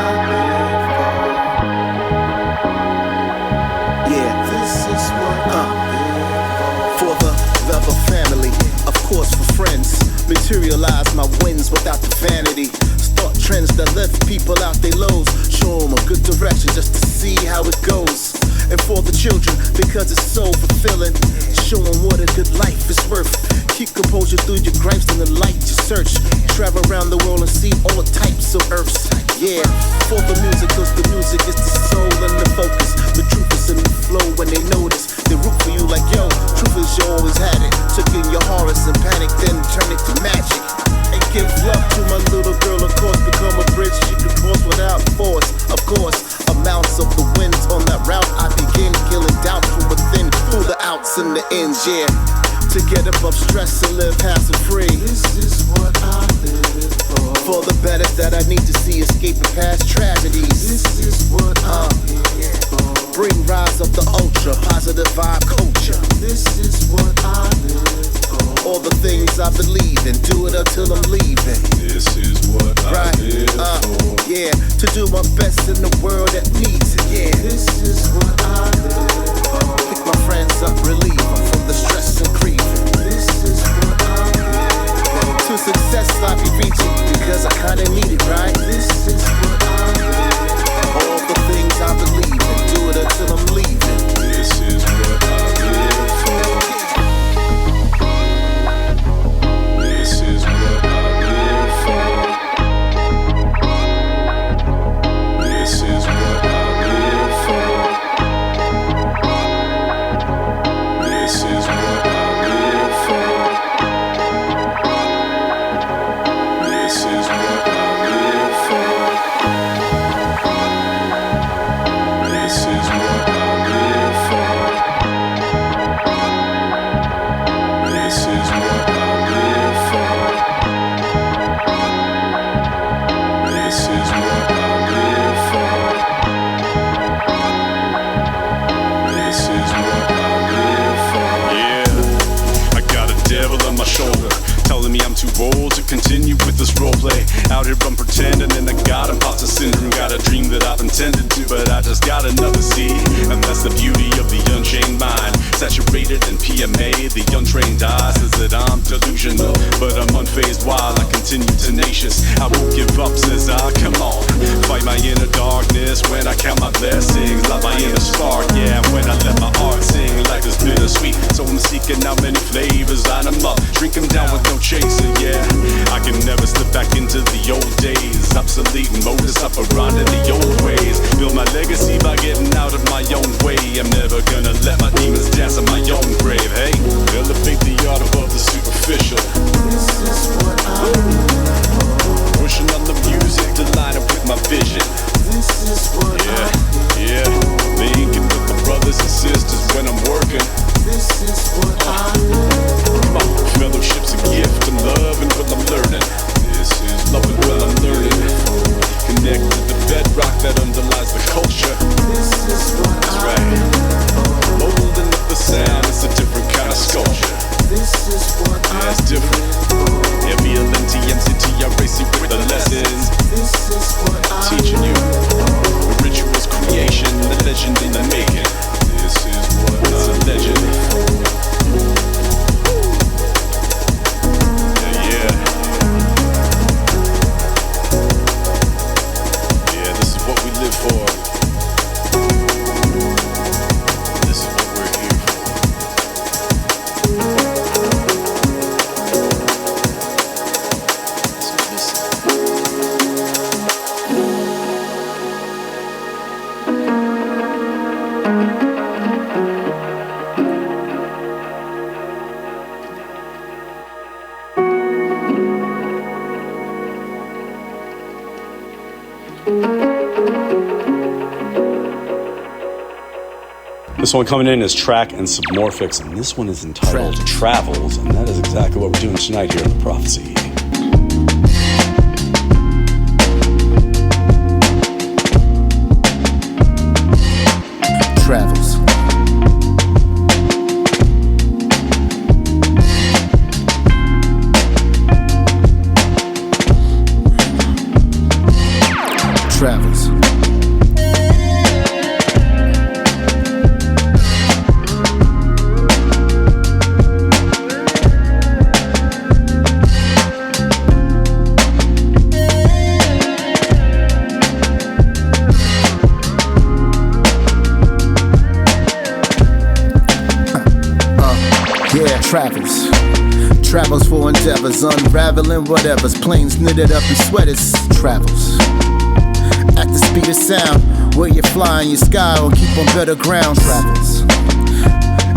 yeah. This is what for the lover family, of course for friends. Materialize my wins without the vanity. Start trends that lift people out their lows. Show them a good direction just to see how it goes. And for the children, because it's so fulfilling. Show them what a good life is worth. Keep composure through your gripes and the light you search. Travel around the world and see all the types of earths. Yeah, for the music, cause the music is the soul and the focus. The truth is in the flow when they notice. They root for you like, yo, truth is you always had it. Took in your horrors and panic, then turn it to magic. And give love to my little girl, of course, become a bridge she can cross without force. Of course, amounts of the winds on that route I begin, killing doubt from within, through the outs and the ins, yeah. To get above stress and live hassle-free. This is what I live for the better that I need to see, escaping past tragedies. This is what I'm here for. Bring rise of the ultra, positive vibe culture. This is what I live for. All the things I believe in, do it until I'm leaving. This is what I live for. Yeah, to do my best in the world that needs it, yeah. This is what I live for. Pick my friends up, relieve them from the stress and grief. This is what I live for. To success I be reaching, because I kinda need it, right? This is what I live for. All the things I believe in, do it until I'm leaving. This is what I live for. This is what I live for. This is what I live for. This is what continue with this role play. Out here I'm pretending and I got imposter syndrome. Got a dream that I've intended to, but I just got another C. And that's the beauty of the unchained mind. Saturated in PMA, the untrained eye says that I'm delusional, but I'm unfazed while I continue tenacious. I won't give up, says I, come on. Fight my inner darkness when I count my blessings. Light my inner spark, yeah, when I let my art sing. Life is bittersweet, so I'm seeking out many flavors. Line them up, drink them down with no chaser, yeah. I can never slip back into the old days. Obsolete modus operandi the old ways. Build my legacy by getting out of my own way. I'm never gonna let my demons dance on my own grave, hey. Elevate the art above the superficial. This is what I live. Pushing on the music to line up with my vision. This is what yeah. Linking with my brothers and sisters when I'm working. This is what I live. My fellowship's a gift. I'm loving what I'm learning. This is loving what I'm learning. Connect to the bedrock that underlies the culture. This is what that's right. Molding up the sound, it's a different kind of sculpture. This is what yeah, it's different. Valiant, Emcee, I race you with the lessons. This is what teaching you the rituals, creation, the legend in the making. This is what it's a legend. Yeah, this is what we live for. This is what we're here for. This one coming in is Track and Submorphics, and this one is entitled Travels, and that is exactly what we're doing tonight here in The Prophecy. Travels. Travels. Travels. Travels for endeavors, unraveling whatever's. Planes knitted up in sweaters. Travels. At the speed of sound, where you're flying your sky or keep on better ground. Travels.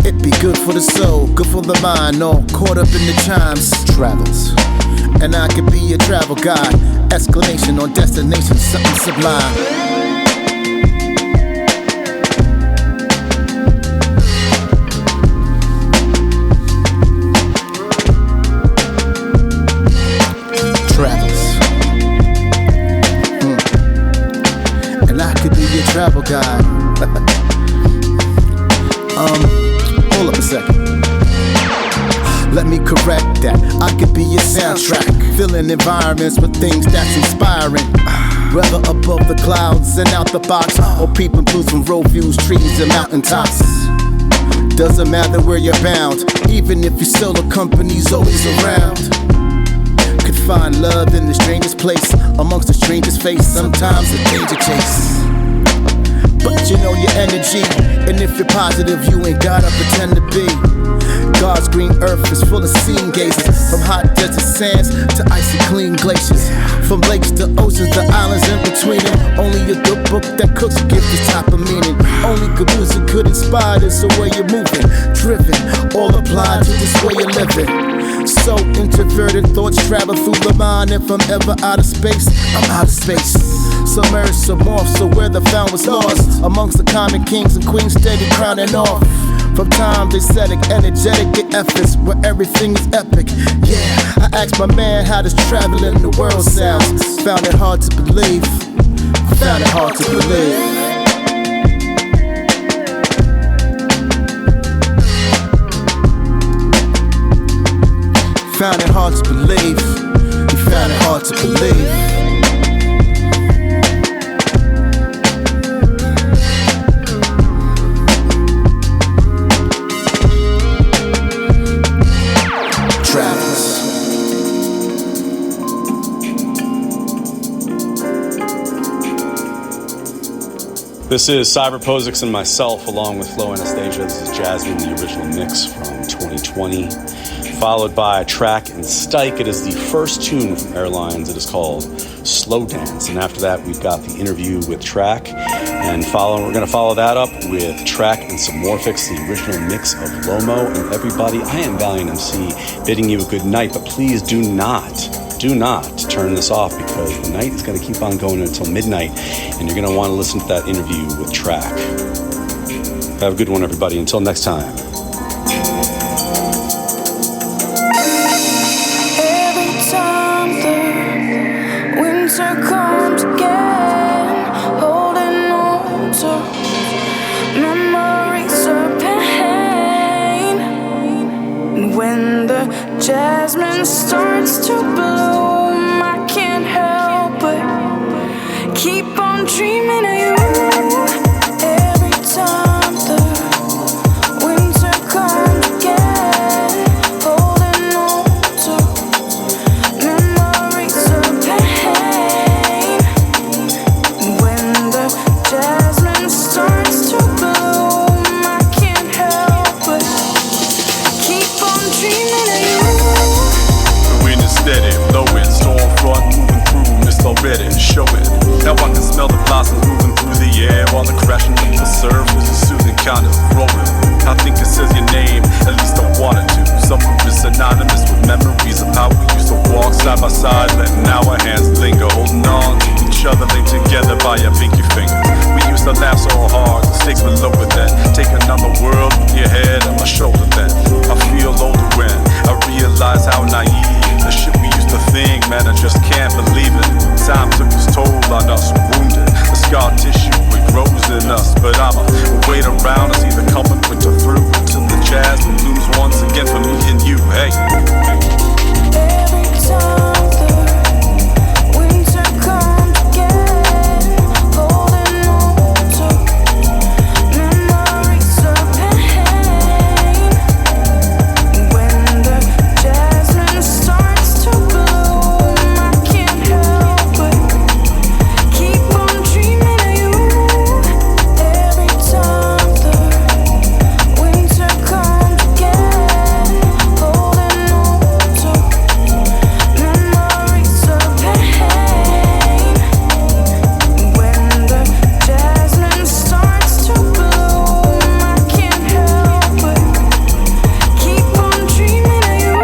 It be good for the soul, good for the mind, all caught up in the chimes. Travels. And I could be your travel guide. Exclamation on destination, something sublime. Travel guide. Hold up a second. Let me correct that. I could be your soundtrack, filling environments with things that's inspiring. Whether above the clouds and out the box, or peeping blues from road views, trees and mountain tops. Doesn't matter where you're bound, even if your solo company's always around. Could find love in the strangest place, amongst the strangest face. Sometimes a danger chase. But you know your energy, and if you're positive, you ain't gotta pretend to be. God's green earth is full of scene gazers, from hot desert sands to icy clean glaciers, from lakes to oceans to islands in between them. Only a good book that cooks give this type of meaning. Only good music could inspire this, the way you're moving, driven, all applied to this way you're living. So introverted thoughts travel through the mind. If I'm ever out of space, I'm out of space. Submerged, submorphed, so where the found was lost amongst the common kings and queens steady crowning off. From times aesthetic, energetic in efforts where everything is epic. Yeah, I asked my man how does traveling in the world sounds. Found it hard to believe. Found it hard to believe. Found it hard to believe. found it hard to believe. This is Cyberposics and myself, along with Flo Anastasia. This is Jasmine, the original mix from 2020. Followed by Track and Stike. It is the first tune from Airlines. It is called Slow Dance. And after that, we've got the interview with Track. And we're going to follow that up with Track and Submorphics, the original mix of Lomo. And everybody, I am Valiant Emcee, bidding you a good night. But please do not turn this off, because the night is going to keep on going until midnight, and you're going to want to listen to that interview with Track. Have a good one, everybody. Until next time. Every time the winter comes again, holding on to memories of pain. And when the jasmine starts to bloom, I can't help but keep on dreaming of you. Every time the winter comes again, holding on to memories of pain. When the jasmine starts to bloom, I can't help but keep on dreaming of you. Steady, blowing, stormfront moving through, mist already showing. Now I can smell the blossoms moving through the air, while the crashing of the surface is soothing, kind of rolling. I think it says your name, at least I wanted to. Somewhere is synonymous with memories of how we used to walk side by side, letting our hands linger, holding on to each other, linked together by your pinky fingers. We used to laugh so hard, the stakes were lower then. Take another world with your head on my shoulder then. I feel older when I realize how naive the shit we used to think, man, I just can't believe it. Time took its toll on us, wounded. The scar tissue, it grows in us. But I'ma wait around to see the coming winter through, until the jazz blooms once again for me and you, hey. Every time the winter comes again, holding on to memories of pain. When the jasmine starts to bloom, I can't help but keep on dreaming of you. Every time the winter comes again, holding on to memories of pain. When the jasmine starts to bloom, I can't help but keep on dreaming of you.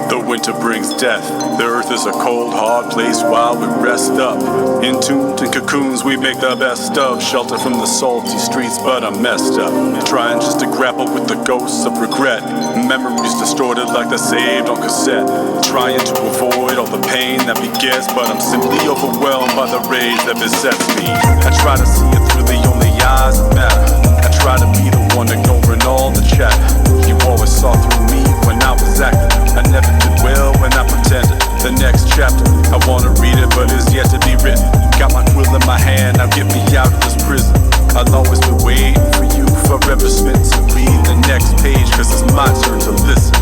The winter brings death. The earth is a cold, hard place while we rest up. Entombed in cocoons, we make the best of. Shelter from the salty streets, but I'm messed up. Trying just to grapple with the ghosts of regret. Memories distorted like they're saved on cassette. Trying to avoid all the pain that begets, but I'm simply overwhelmed by the rage that besets me. I try to see it through the only eyes that matter. I try to be the one ignoring all the chatter. You always saw through me when I was acting. I never did well when I pretended. The next chapter, I wanna read it, but it's yet to be written. Got my quill in my hand, now get me out of this prison. I'll always be waiting for you, forever spent to read the next page, cause it's my turn to listen.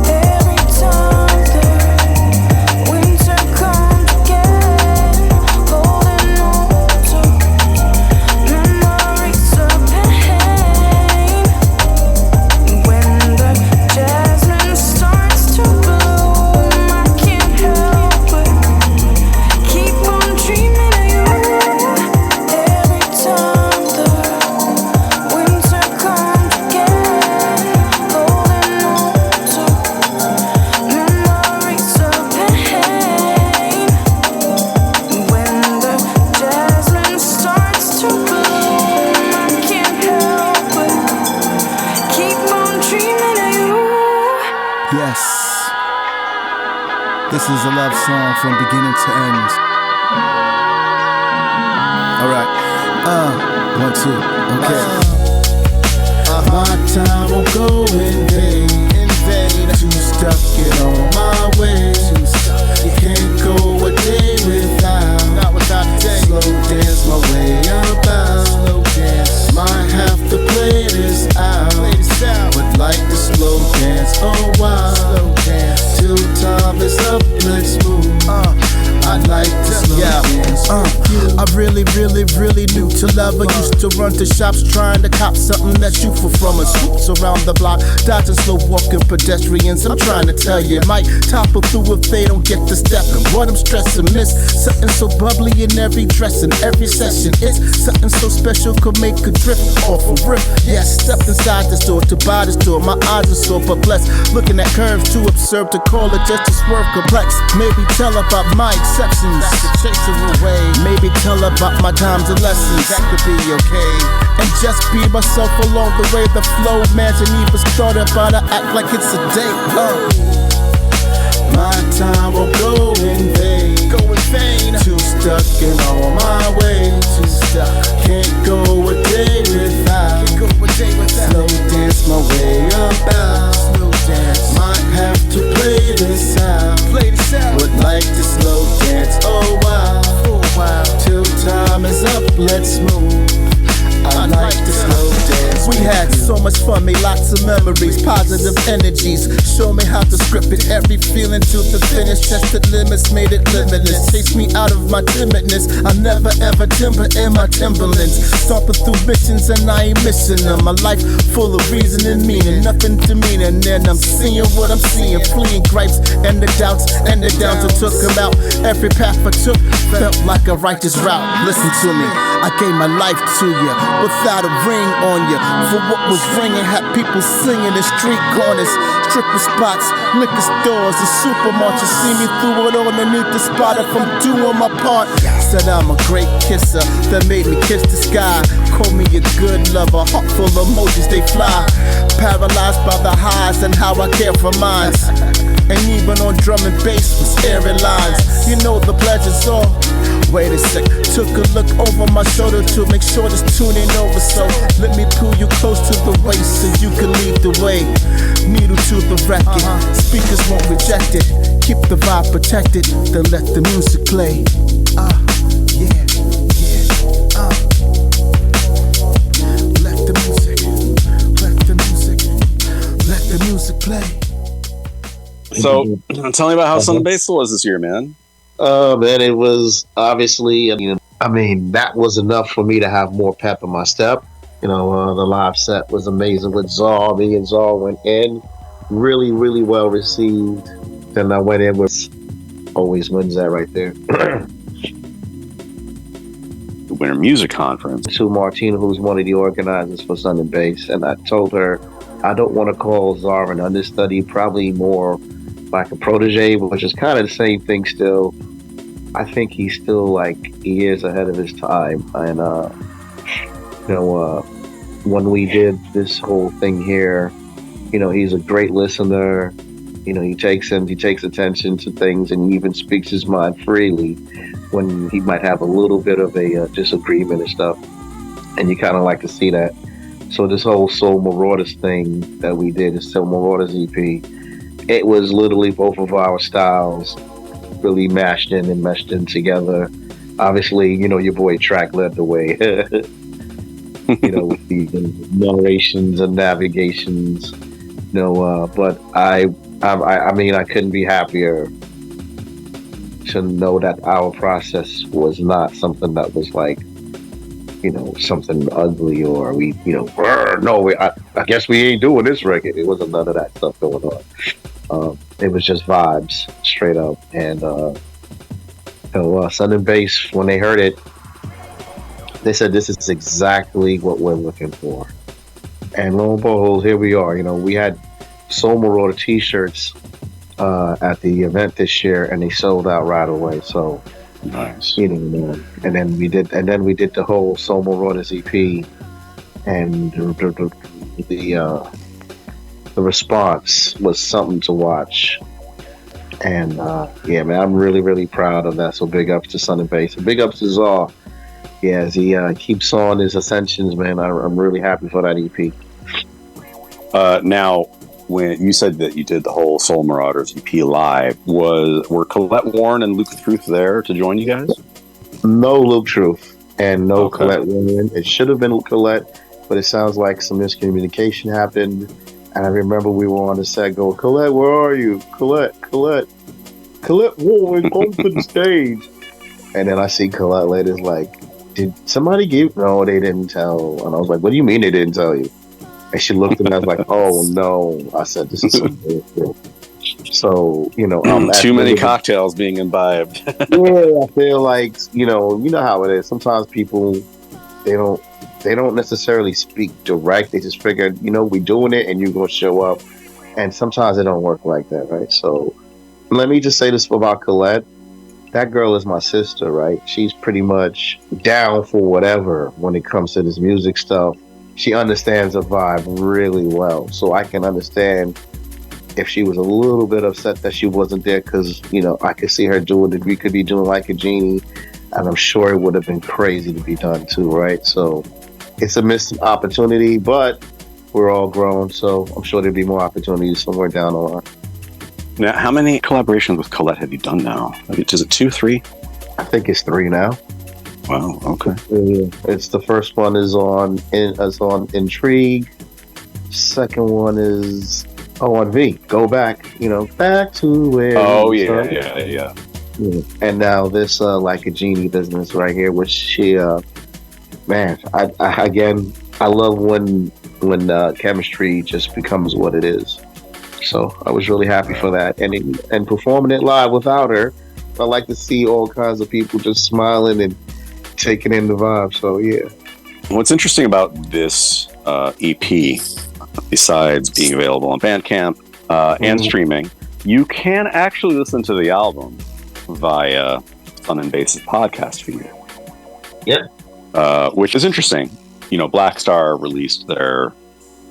Every time the winter comes again, holding on to memories of pain. When the jasmine starts to bloom, I can't help but is a love song from beginning to end. Alright. 1, 2, okay. My time won't go in vain. Too stuck in all my ways. You can't go a day without. Not without a day. Slow dance my way about. Slow dance. Might have to play this out. Would like to slow dance a while. Slow dance. Till time is up, let's move. I'd like to slow dance. I really new to love. I used to run to shops trying to cop something that's youthful from a swoops around the block, dodging slow walking pedestrians. I'm trying to tell you, it might topple through if they don't get the step. And what I'm stressing, miss something so bubbly in every dress and every session. It's something so special could make a drift off a rip. Yes, step inside the store to buy the store. My eyes are so perplexed, looking at curves too absurd to call it just a swerve complex. Maybe tell about my exceptions, that's the chaser away. Maybe tell about my times and lessons, that could be okay. And just be myself along the way. The flow, imagine even started about to act like it's a date. My time will go in vain. Too stuck in all my ways. Too stuck. Can't go a day without. Slow dance my way about. Slow dance. Might have to play this out. Would like to slow dance a while. Till time is up, let's move. I like to slow dance. We had so much fun, made lots of memories, positive energies. Show me how to script it, every feeling to the finish. Tested limits, made it limitless. Chase me out of my timidness. I never ever timber in my Timberlands. Stomping through missions and I ain't missing them. My life full of reason and meaning, nothing demeaning. And I'm seeing what I'm seeing, fleeing gripes and the doubts and the downs. I took them out. Every path I took felt like a righteous route. Listen to me, I gave my life to you without a ring on you. For what was ringing had people singing in street corners, stripper spots, liquor stores, and supermarkets. You see me through it all underneath the spot if I'm doing my part. Said I'm a great kisser that made me kiss the sky. Call me a good lover, heart full of emojis, they fly. Paralyzed by the highs and how I care for mine. And even on drum and bass was airy lines. You know the pleasure's all. Wait a sec, took a look over my shoulder to make sure this tune ain't over. So let me pull you close to the waist so you can lead the way. Needle to the record, speakers won't reject it. Keep the vibe protected, then let the music play. Let the music play. So, tell me about how Sun and Bass was this year, man. Man, it was obviously, that was enough for me to have more pep in my step. The live set was amazing with Czar. Me and Czar went in really, really well received. Then I went in with always wins that right there. The Winter Music Conference. To Martina, who's one of the organizers for Sun and Bass, and I told her I don't want to call Czar an understudy, probably more like a protege, which is kind of the same thing still. I think he's still like years ahead of his time. And, when we did this whole thing here, he's a great listener. He takes attention to things and he even speaks his mind freely when he might have a little bit of a disagreement and stuff. And you kind of like to see that. So this whole Soul Marauders thing that we did, the Soul Marauders EP, it was literally both of our styles really mashed in and meshed in together. Obviously, your boy Track led the way, with the narrations and navigations, but I couldn't be happier to know that our process was not something that was like, something ugly or we, I guess we ain't doing this record. It wasn't none of that stuff going on. It was just vibes, straight up. And Sun and Bass, when they heard it, they said this is exactly what we're looking for. And lo and behold, here we are. We had Soul Marauder t-shirts at the event this year, and they sold out right away. So nice. And then we did the whole Soul Marauders EP, and the response was something to watch. And yeah, man, I'm really, really proud of that. So big ups to Sun and Bass. And big ups to Czar. Yeah, as he keeps on his ascensions, man. I'm really happy for that EP. Now, when you said that you did the whole Soul Marauders EP live, were Colette Warren and Luke Truth there to join you guys? No Luke Truth and no Colette Warren. It should have been Colette, but it sounds like some miscommunication happened. And I remember we were on the set going, Colette, where are you? Colette Warren, onto the stage. And then I see Colette later like, did somebody give? No, they didn't tell. And I was like, what do you mean they didn't tell you? And she looked at me, I was like, oh no. I said, this is some bullshit. So, too many cocktails being imbibed. Yeah, I feel like, you know how it is. Sometimes people, they don't necessarily speak direct. They just figure, we're doing it and you're going to show up. And sometimes it don't work like that, right? So let me just say this about Colette. That girl is my sister, right? She's pretty much down for whatever when it comes to this music stuff. She understands the vibe really well. So I can understand if she was a little bit upset that she wasn't there because, I could see her doing it. We could be doing Like a Genie. And I'm sure it would have been crazy to be done too, right? So it's a missed opportunity, but we're all grown. So I'm sure there'll be more opportunities somewhere down the line. Now, how many collaborations with Colette have you done now? Is it 2, 3? I think it's 3 now. Wow. Okay. It's the first one is on Intrigue. Second one is on V. Go back. Back to where. Oh yeah. And now this Like a Genie business right here, which she, man, I love when chemistry just becomes what it is. So I was really happy for that, and performing it live without her. I like to see all kinds of people just smiling and taking in the vibe. So yeah. What's interesting about this EP, besides being available on Bandcamp and streaming, you can actually listen to the album via Sun and Bass's podcast feed. Yeah. Which is interesting. Black Star released their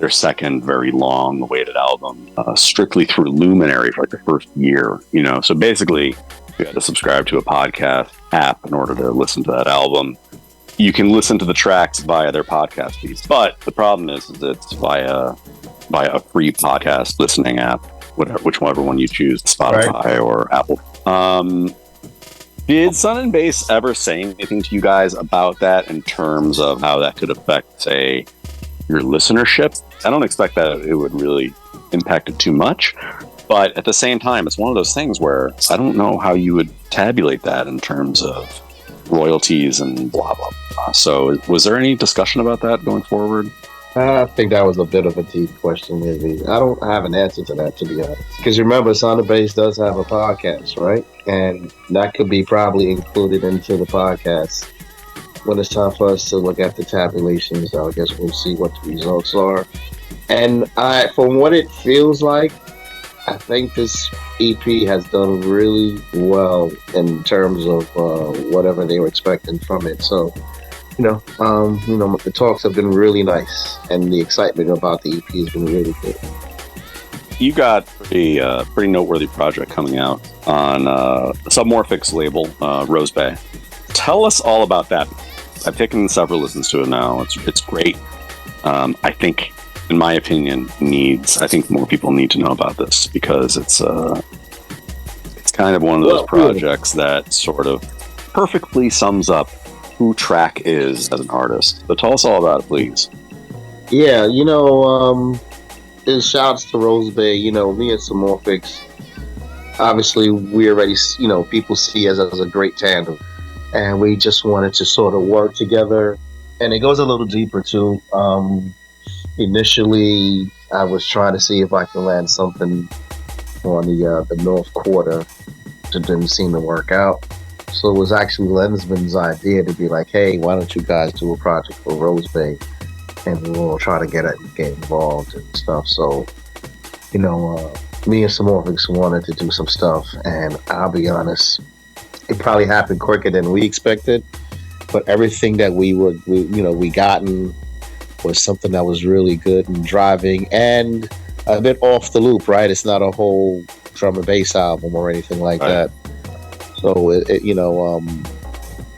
second very long-awaited album strictly through Luminary for like the first year. So basically, you had to subscribe to a podcast app in order to listen to that album. You can listen to the tracks via their podcast feeds, but the problem is it's via a free podcast listening app, whichever one you choose, Spotify or Apple. Did Sun and Bass ever say anything to you guys about that in terms of how that could affect, say, your listenership? I don't expect that it would really impact it too much, but at the same time, it's one of those things where I don't know how you would tabulate that in terms of royalties and blah, blah, blah. So was there any discussion about that going forward? I think that was a bit of a deep question, maybe. I don't have an answer to that, to be honest. Because remember, Sound and Bass does have a podcast, right? And that could be probably included into the podcast. When it's time for us to look at the tabulations, I guess we'll see what the results are. And from what it feels like, I think this EP has done really well in terms of whatever they were expecting from it. So, the talks have been really nice, and the excitement about the EP has been really good. You got a pretty noteworthy project coming out on Submorphic's label, Rose Bay. Tell us all about that. I've taken several listens to it now. It's great. I think, in my opinion, I think more people need to know about this because it's kind of one of those projects that sort of perfectly sums up who Track is as an artist. But tell us all about it, please. Yeah, shouts to Rose Bay. Me and Submorphics, obviously we already, people see us as a great tandem. And we just wanted to sort of work together. And it goes a little deeper too. Initially, I was trying to see if I can land something on the North Quarter. It didn't seem to work out. So it was actually Lensman's idea to be like, hey, why don't you guys do a project for Rose Bay? And we'll try to get involved and stuff. So, me and Submorphics wanted to do some stuff. And I'll be honest, it probably happened quicker than we expected. But everything that we gotten was something that was really good and driving and a bit off the loop, right? It's not a whole drum and bass album or anything like that. So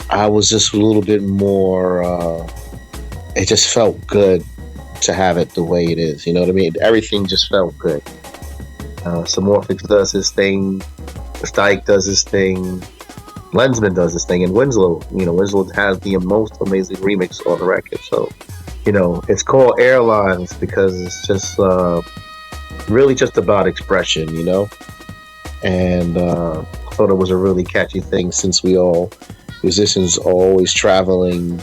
I was just a little bit more. It just felt good to have it the way it is. You know what I mean? Everything just felt good. Samorphix does his thing. Stike does his thing. Lensman does his thing, and Winslow has the most amazing remix on the record. So, it's called Airlines because it's just really just about expression, and I thought it was a really catchy thing since musicians are always traveling,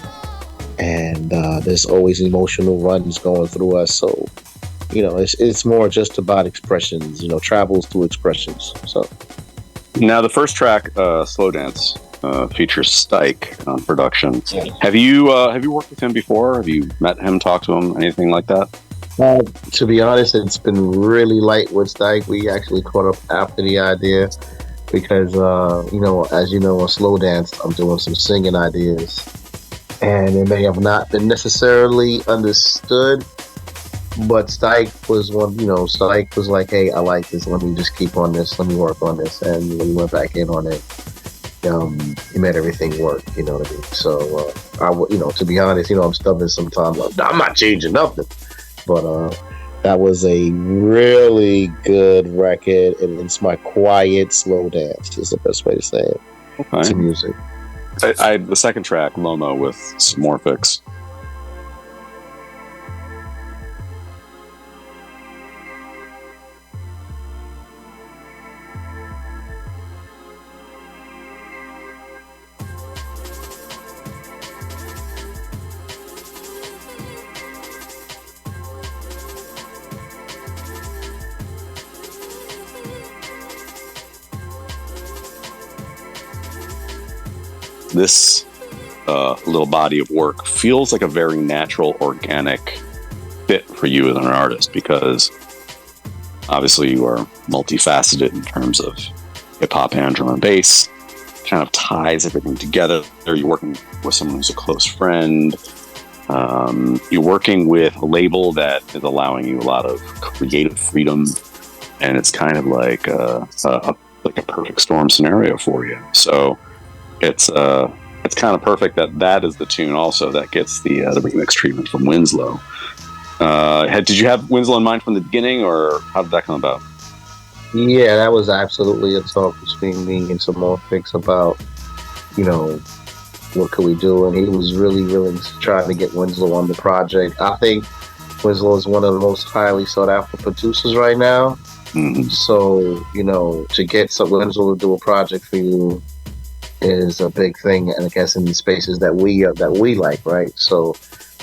and there's always emotional runs going through us. So, it's more just about expressions, travels through expressions. So. Now, the first track, Slow Dance, features Stike on production. Have you worked with him before? Have you met him, talked to him, anything like that? To be honest, it's been really light with Stike. We actually caught up after the idea because, as you know, on Slow Dance, I'm doing some singing ideas. And it may have not been necessarily understood, but Stike was Stike was like, hey, I like this. Let me just keep on this. Let me work on this. And when we went back in on it, he made everything work. You know what I mean? So, to be honest, I'm stubborn sometimes. I'm not changing nothing. But that was a really good record. And it's my quiet, slow dance is the best way to say it. Okay. To music. The second track, Lomo with Samorphix. This little body of work feels like a very natural, organic fit for you as an artist because obviously you are multifaceted in terms of hip-hop and drum and bass. Kind of ties everything together. You're working with someone who's a close friend. You're working with a label that is allowing you a lot of creative freedom, and it's kind of like a perfect storm scenario for you. So it's kind of perfect that is the tune also that gets the remix treatment from Winslow. Did you have Winslow in mind from the beginning, or how did that come about? Yeah, that was absolutely a talk between me and Samorphix about, what could we do? And he was really, really trying to get Winslow on the project. I think Winslow is one of the most highly sought after producers right now. Mm-hmm. So, to get Winslow to do a project for you is a big thing, and I guess in the spaces that we like, right? So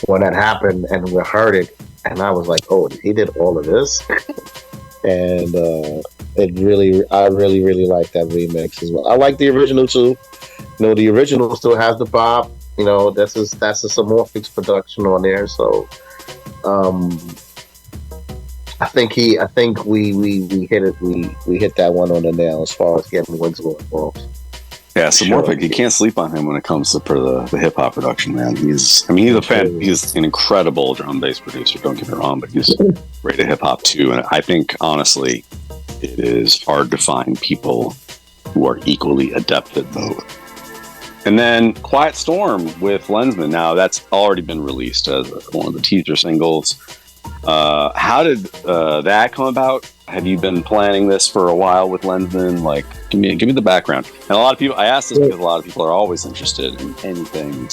when that happened and we heard it, and I was like, oh, he did all of this, and I really like that remix as well. I like the original too. The original still has the bop. That's a Samorphix production on there. So I think we hit it. We hit that one on the nail as far as getting Winslow involved. Yeah, Samorphix, you can't sleep on him when it comes to the hip hop production, man. He's an incredible drum bass producer. Don't get me wrong, but he's great at hip hop too. And I think honestly, it is hard to find people who are equally adept at both. And then Quiet Storm with Lensman. Now that's already been released as one of the teaser singles. How did that come about? Have you been planning this for a while with Lensman? Like, give me the background. And a lot of people, I ask this because a lot of people are always interested in anything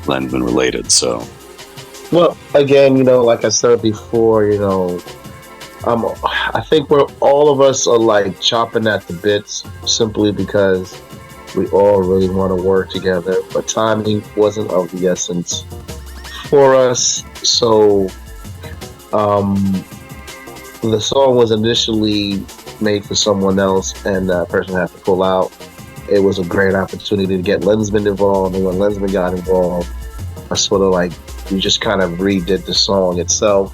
Lensman related. So, well, again, like I said before, I think all of us are like chopping at the bits simply because we all really want to work together, but timing wasn't of the essence for us. So, the song was initially made for someone else, and that person had to pull out. It was a great opportunity to get Lensman involved, and when Lensman got involved, I sort of we just kind of redid the song itself,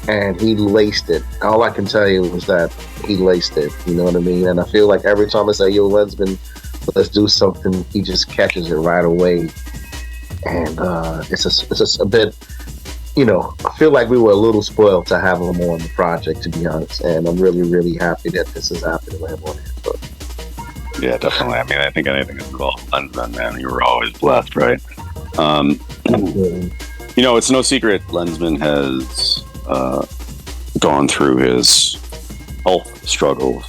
and he laced it. All I can tell you was that he laced it, you know what I mean? And I feel like every time I say, yo, Lensman, let's do something, he just catches it right away. And it's a bit I feel like we were a little spoiled to have him on the project, to be honest. And I'm really, really happy that this is happening with him on here. So. Yeah, definitely. I mean, I think anything is involved Lensman, man. You were always blessed, right? It's no secret Lensman has gone through his health struggles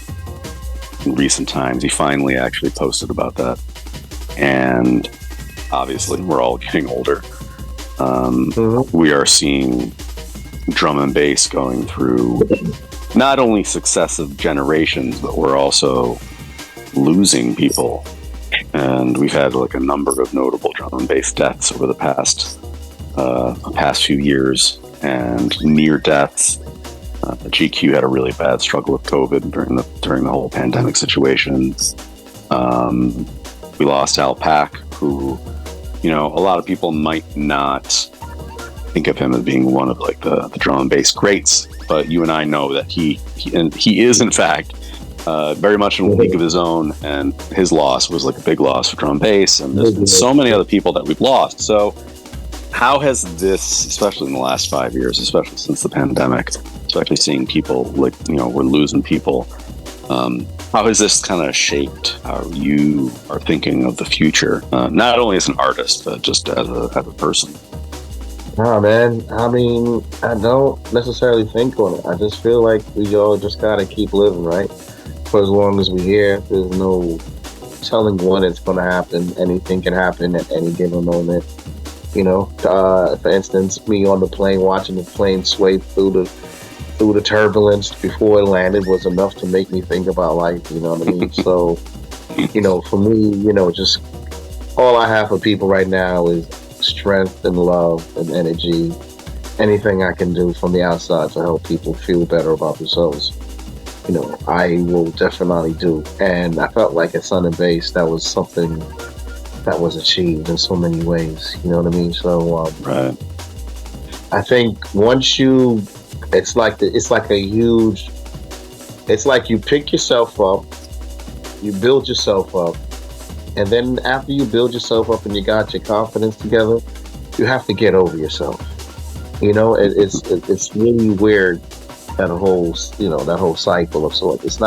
in recent times. He finally actually posted about that. And obviously, we're all getting older. We are seeing drum and bass going through not only successive generations, but we're also losing people. And we've had like a number of notable drum and bass deaths over the past few years, and near deaths. GQ had a really bad struggle with COVID during the whole pandemic situation. We lost Al Pack, who, a lot of people might not think of him as being one of like the drum and bass greats, but you and I know that he is in fact very much in a league of his own, and his loss was like a big loss for drum and bass, and there's been so many other people that we've lost. So how has this, especially in the last 5 years, especially since the pandemic, especially seeing people like, we're losing people, how has this kind of shaped how you are thinking of the future, not only as an artist, but just as a person? Oh, man. I mean, I don't necessarily think on it. I just feel like we all just gotta keep living, right? For as long as we're here, there's no telling when it's going to happen. Anything can happen at any given moment. For instance, me on the plane, watching the plane sway through the turbulence before it landed was enough to make me think about life. You know what I mean? So, for me, just all I have for people right now is strength and love and energy. Anything I can do from the outside to help people feel better about themselves, I will definitely do. And I felt like at Sun and Bass, that was something that was achieved in so many ways. You know what I mean? So, right. I think once it's like you pick yourself up, you build yourself up, and then after you build yourself up and you got your confidence together, you have to get over yourself. It's really weird, that whole cycle of sorts. It's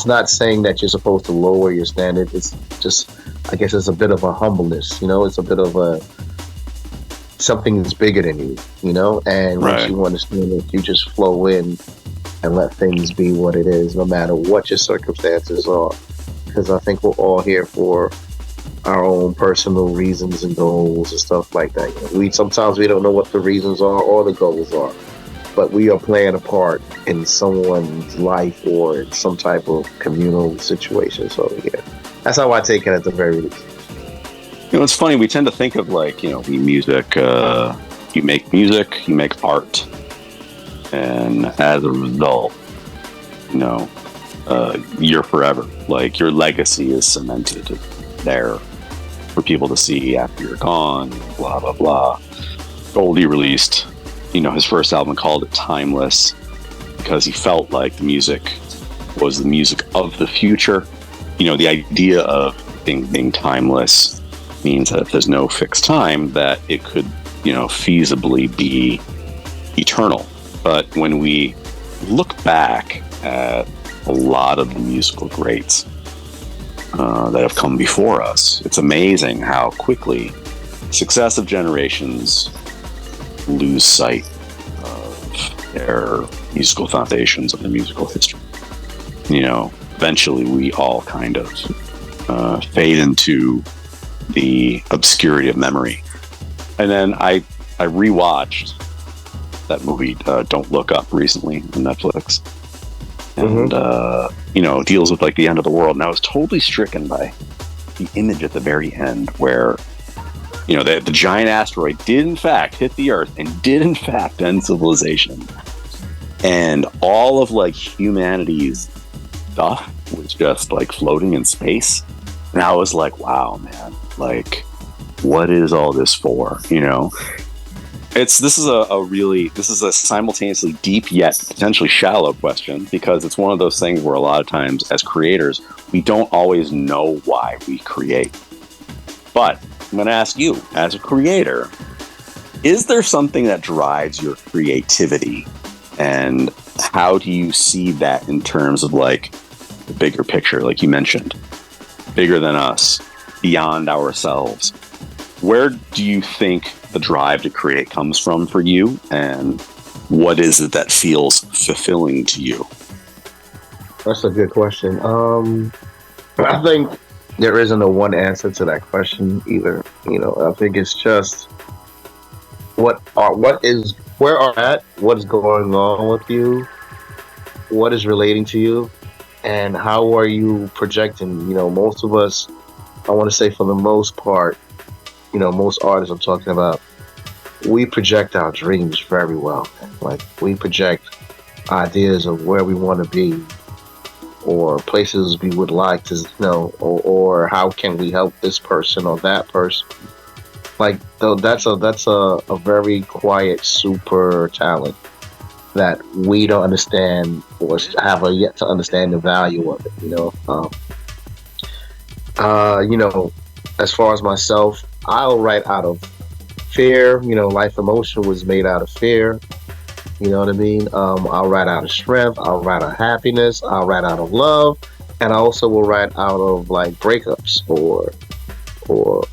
not saying that you're supposed to lower your standard. It's just, I guess it's a bit of a humbleness, it's a bit of something that's bigger than you, and once you understand it, you just flow in and let things be what it is, no matter what your circumstances are. Because I think we're all here for our own personal reasons and goals and stuff like that. Sometimes we don't know what the reasons are or the goals are, but we are playing a part in someone's life or in some type of communal situation. So yeah, that's how I take it at the very least. It's funny, we tend to think of like, you make music, you make art, and as a result, you're forever. Like, your legacy is cemented there for people to see after you're gone, blah, blah, blah. Goldie released, his first album, called it Timeless, because he felt like the music was the music of the future. The idea of being timeless means that if there's no fixed time, that it could, feasibly be eternal. But when we look back at a lot of the musical greats that have come before us, it's amazing how quickly successive generations lose sight of their musical foundations, of their musical history. Eventually we all kind of fade into the obscurity of memory. And then I rewatched that movie, Don't Look Up, recently on Netflix. And, it deals with like the end of the world. And I was totally stricken by the image at the very end where, the giant asteroid did in fact hit the Earth and did in fact end civilization. And all of like humanity's stuff was just like floating in space. And I was like, wow, man, like, what is all this for? This is a simultaneously deep yet potentially shallow question, because it's one of those things where a lot of times as creators, we don't always know why we create. But I'm going to ask you, as a creator, Is there something that drives your creativity? And how do you see that in terms of like the bigger picture, like you mentioned, bigger than us, beyond ourselves? Where do you think the drive to create comes from for you? And what is it that feels fulfilling to you? That's a good question. I think there isn't a one answer to that question either. You know, I think it's just what is where are at, what is going on with you, what is relating to you, and how are you projecting? You know, most of us, I want to say for the most part, you know, most artists I'm talking about, we project our dreams very well. Like we project ideas of where we want to be, or places we would like to, you know, or how can we help this person or that person. Like though that's a very quiet super talent that we don't understand or have yet to understand the value of it. You know, as far as myself, I'll write out of fear. You know, Life Emotion was made out of fear. You know what I mean? I'll write out of strength. I'll write out of happiness. I'll write out of love, and I also will write out of like breakups or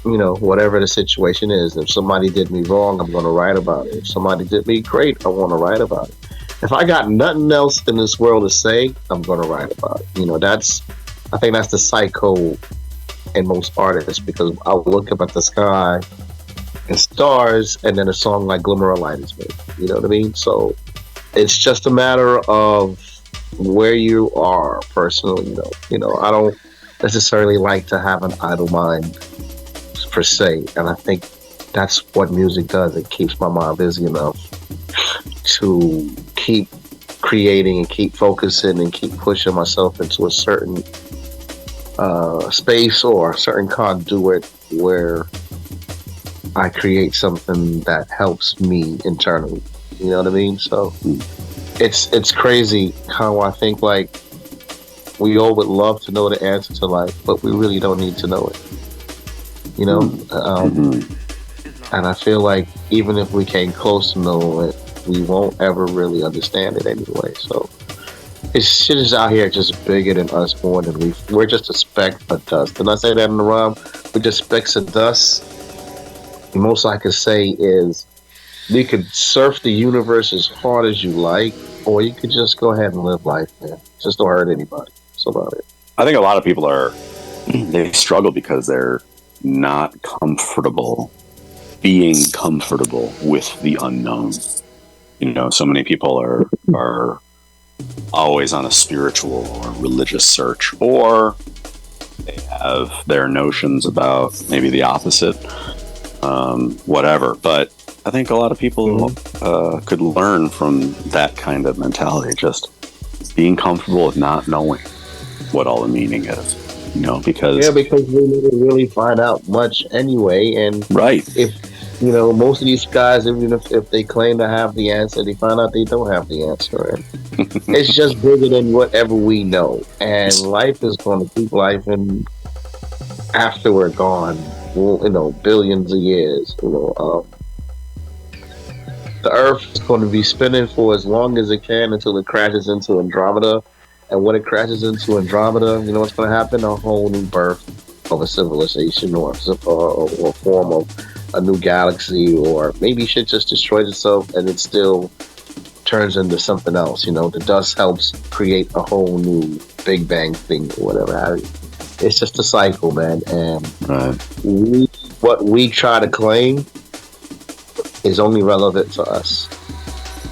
you know, whatever the situation is. If somebody did me wrong, I'm going to write about it. If somebody did me great, I want to write about it. If I got nothing else in this world to say, I'm going to write about it. You know, I think that's the psycho in most artists, because I'll look up at the sky and stars, and then a song like Glimmer of Light is made. You know what I mean? So it's just a matter of where you are personally. You know, I don't necessarily like to have an idle mind per se, and I think that's what music does. It keeps my mind busy enough to keep creating and keep focusing and keep pushing myself into a certain space or a certain conduit where I create something that helps me internally. You know what I mean? So it's crazy how I think like we all would love to know the answer to life, but we really don't need to know it. You know? And I feel like even if we came close to know it, we won't ever really understand it anyway. So it's shit is out here just bigger than us more than we're just a speck of dust. Did I say that in the rhyme? We're just specks of dust. The most I could say is you could surf the universe as hard as you like, or you could just go ahead and live life, man. Just don't hurt anybody. That's about it. I think a lot of people they struggle because they're not comfortable being comfortable with the unknown. You know, so many people are always on a spiritual or religious search, or they have their notions about maybe the opposite, whatever. But I think a lot of people could learn from that kind of mentality, just being comfortable with not knowing what all the meaning is, you know, because we never really find out much anyway. And right, if you know, most of these guys, even if they claim to have the answer, they find out they don't have the answer. And it's just bigger than whatever we know. And life is going to keep life, and after we're gone, you know, billions of years, you know, the Earth is going to be spinning for as long as it can until it crashes into Andromeda. And when it crashes into Andromeda, you know what's going to happen? A whole new birth of a civilization or a form of a new galaxy, or maybe shit just destroys itself and it still turns into something else. You know, the dust helps create a whole new Big Bang thing or whatever. It's just a cycle, man. And what we try to claim is only relevant to us.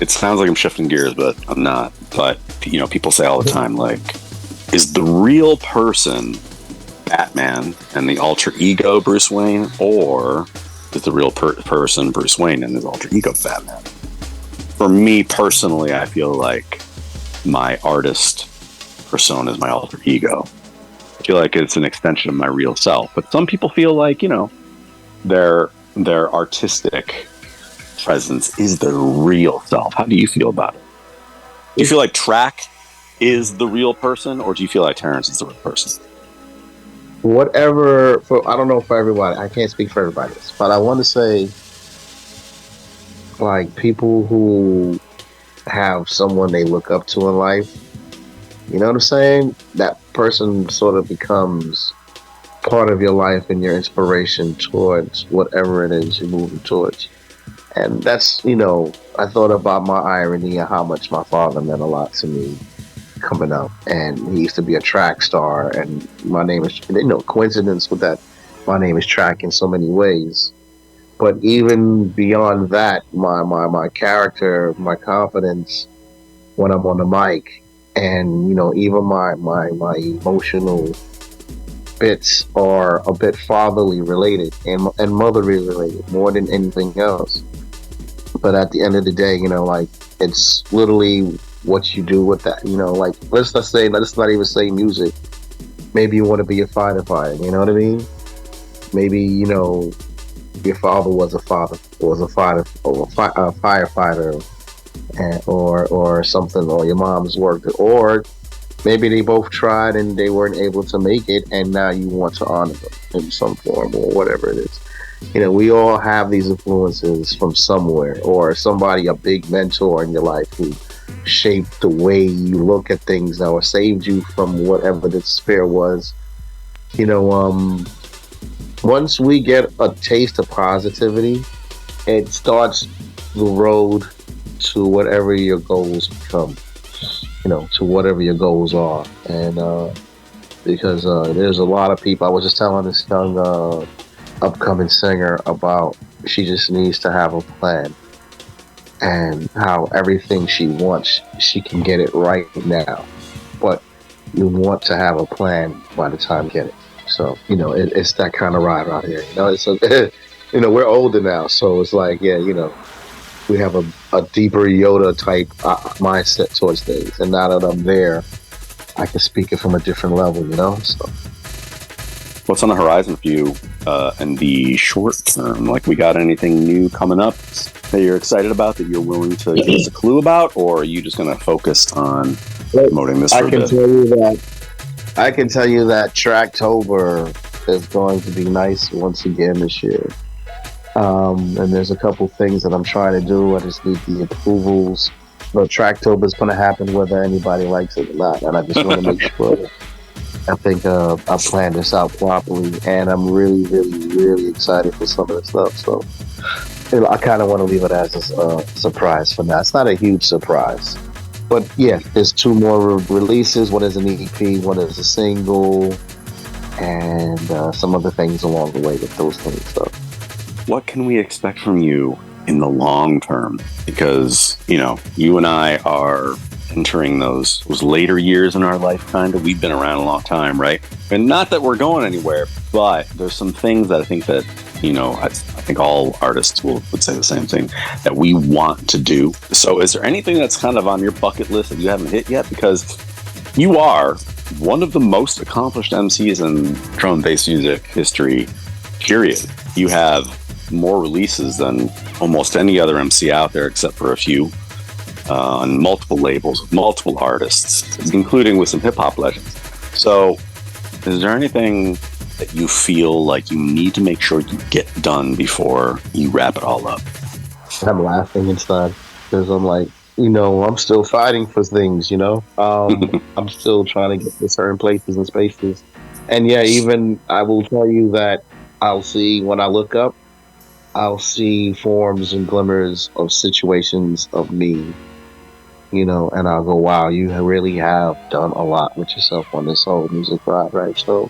It sounds like I'm shifting gears, but I'm not. But, you know, people say all the time, like, is the real person Batman and the alter ego Bruce Wayne, or is the real person Bruce Wayne and his alter ego Batman? For me personally, I feel like my artist persona is my alter ego. I feel like it's an extension of my real self. But some people feel like, you know, their artistic presence is their real self. How do you feel about it? Do you feel like Track is the real person, or do you feel like Terrence is the real person? Whatever, I don't know for everybody. I can't speak for everybody, but I want to say like people who have someone they look up to in life. You know what I'm saying? That person sort of becomes part of your life and your inspiration towards whatever it is you're moving towards. And that's, I thought about my irony and how much my father meant a lot to me coming up. And he used to be a track star. And my name is, coincidence with that, my name is Track in so many ways. But even beyond that, my character, my confidence when I'm on the mic, and even my emotional bits are a bit fatherly related and motherly related more than anything else. But at the end of the day, like it's literally what you do with that. Like let's not even say music. Maybe you want to be a firefighter. You know what I mean? Maybe your father was a firefighter, or something, or your mom's worked, or maybe they both tried and they weren't able to make it, and now you want to honor them in some form or whatever it is. We all have these influences from somewhere, or somebody, a big mentor in your life who shaped the way you look at things now, or saved you from whatever the despair was. Once we get a taste of positivity, it starts the road to whatever your goals become, to whatever your goals are. And because there's a lot of people, I was just telling this young upcoming singer about she just needs to have a plan, and how everything she wants, she can get it right now. But you want to have a plan by the time you get it. So, it's that kind of ride out here. It's we're older now, so it's like, we have a deeper Yoda type mindset towards things. And now that I'm there, I can speak it from a different level, So, what's on the horizon for you in the short term? Like, we got anything new coming up that you're excited about, that you're willing to give us a clue about, or are you just going to focus on promoting this for a bit? I can tell you that Tracktober is going to be nice once again this year. And there's a couple things that I'm trying to do. I just need the approvals. But Tracktober is going to happen whether anybody likes it or not. And I just want to make sure. I think I planned this out properly. And I'm really, really, really excited for some of the stuff. So I kind of want to leave it as a surprise for now. It's not a huge surprise. But yeah, there's 2 more releases. One is an EP, one is a single, and some other things along the way with those things. So, what can we expect from you in the long term? Because, you and I are entering those later years in our life, kind of. We've been around a long time, right? And not that we're going anywhere, but there's some things that I think that, I think all artists would say the same thing, that we want to do. So is there anything that's kind of on your bucket list that you haven't hit yet? Because you are one of the most accomplished MCs in drum and bass music history, period. You have more releases than almost any other MC out there, except for a few, on multiple labels, with multiple artists, including with some hip-hop legends. So is there anything that you feel like you need to make sure you get done before you wrap it all up? I'm laughing inside because I'm like, I'm still fighting for things, I'm still trying to get to certain places and spaces. And yeah, even I will tell you that I'll see, when I look up, I'll see forms and glimmers of situations of me, and I'll go, wow, you really have done a lot with yourself on this whole music ride, right? So,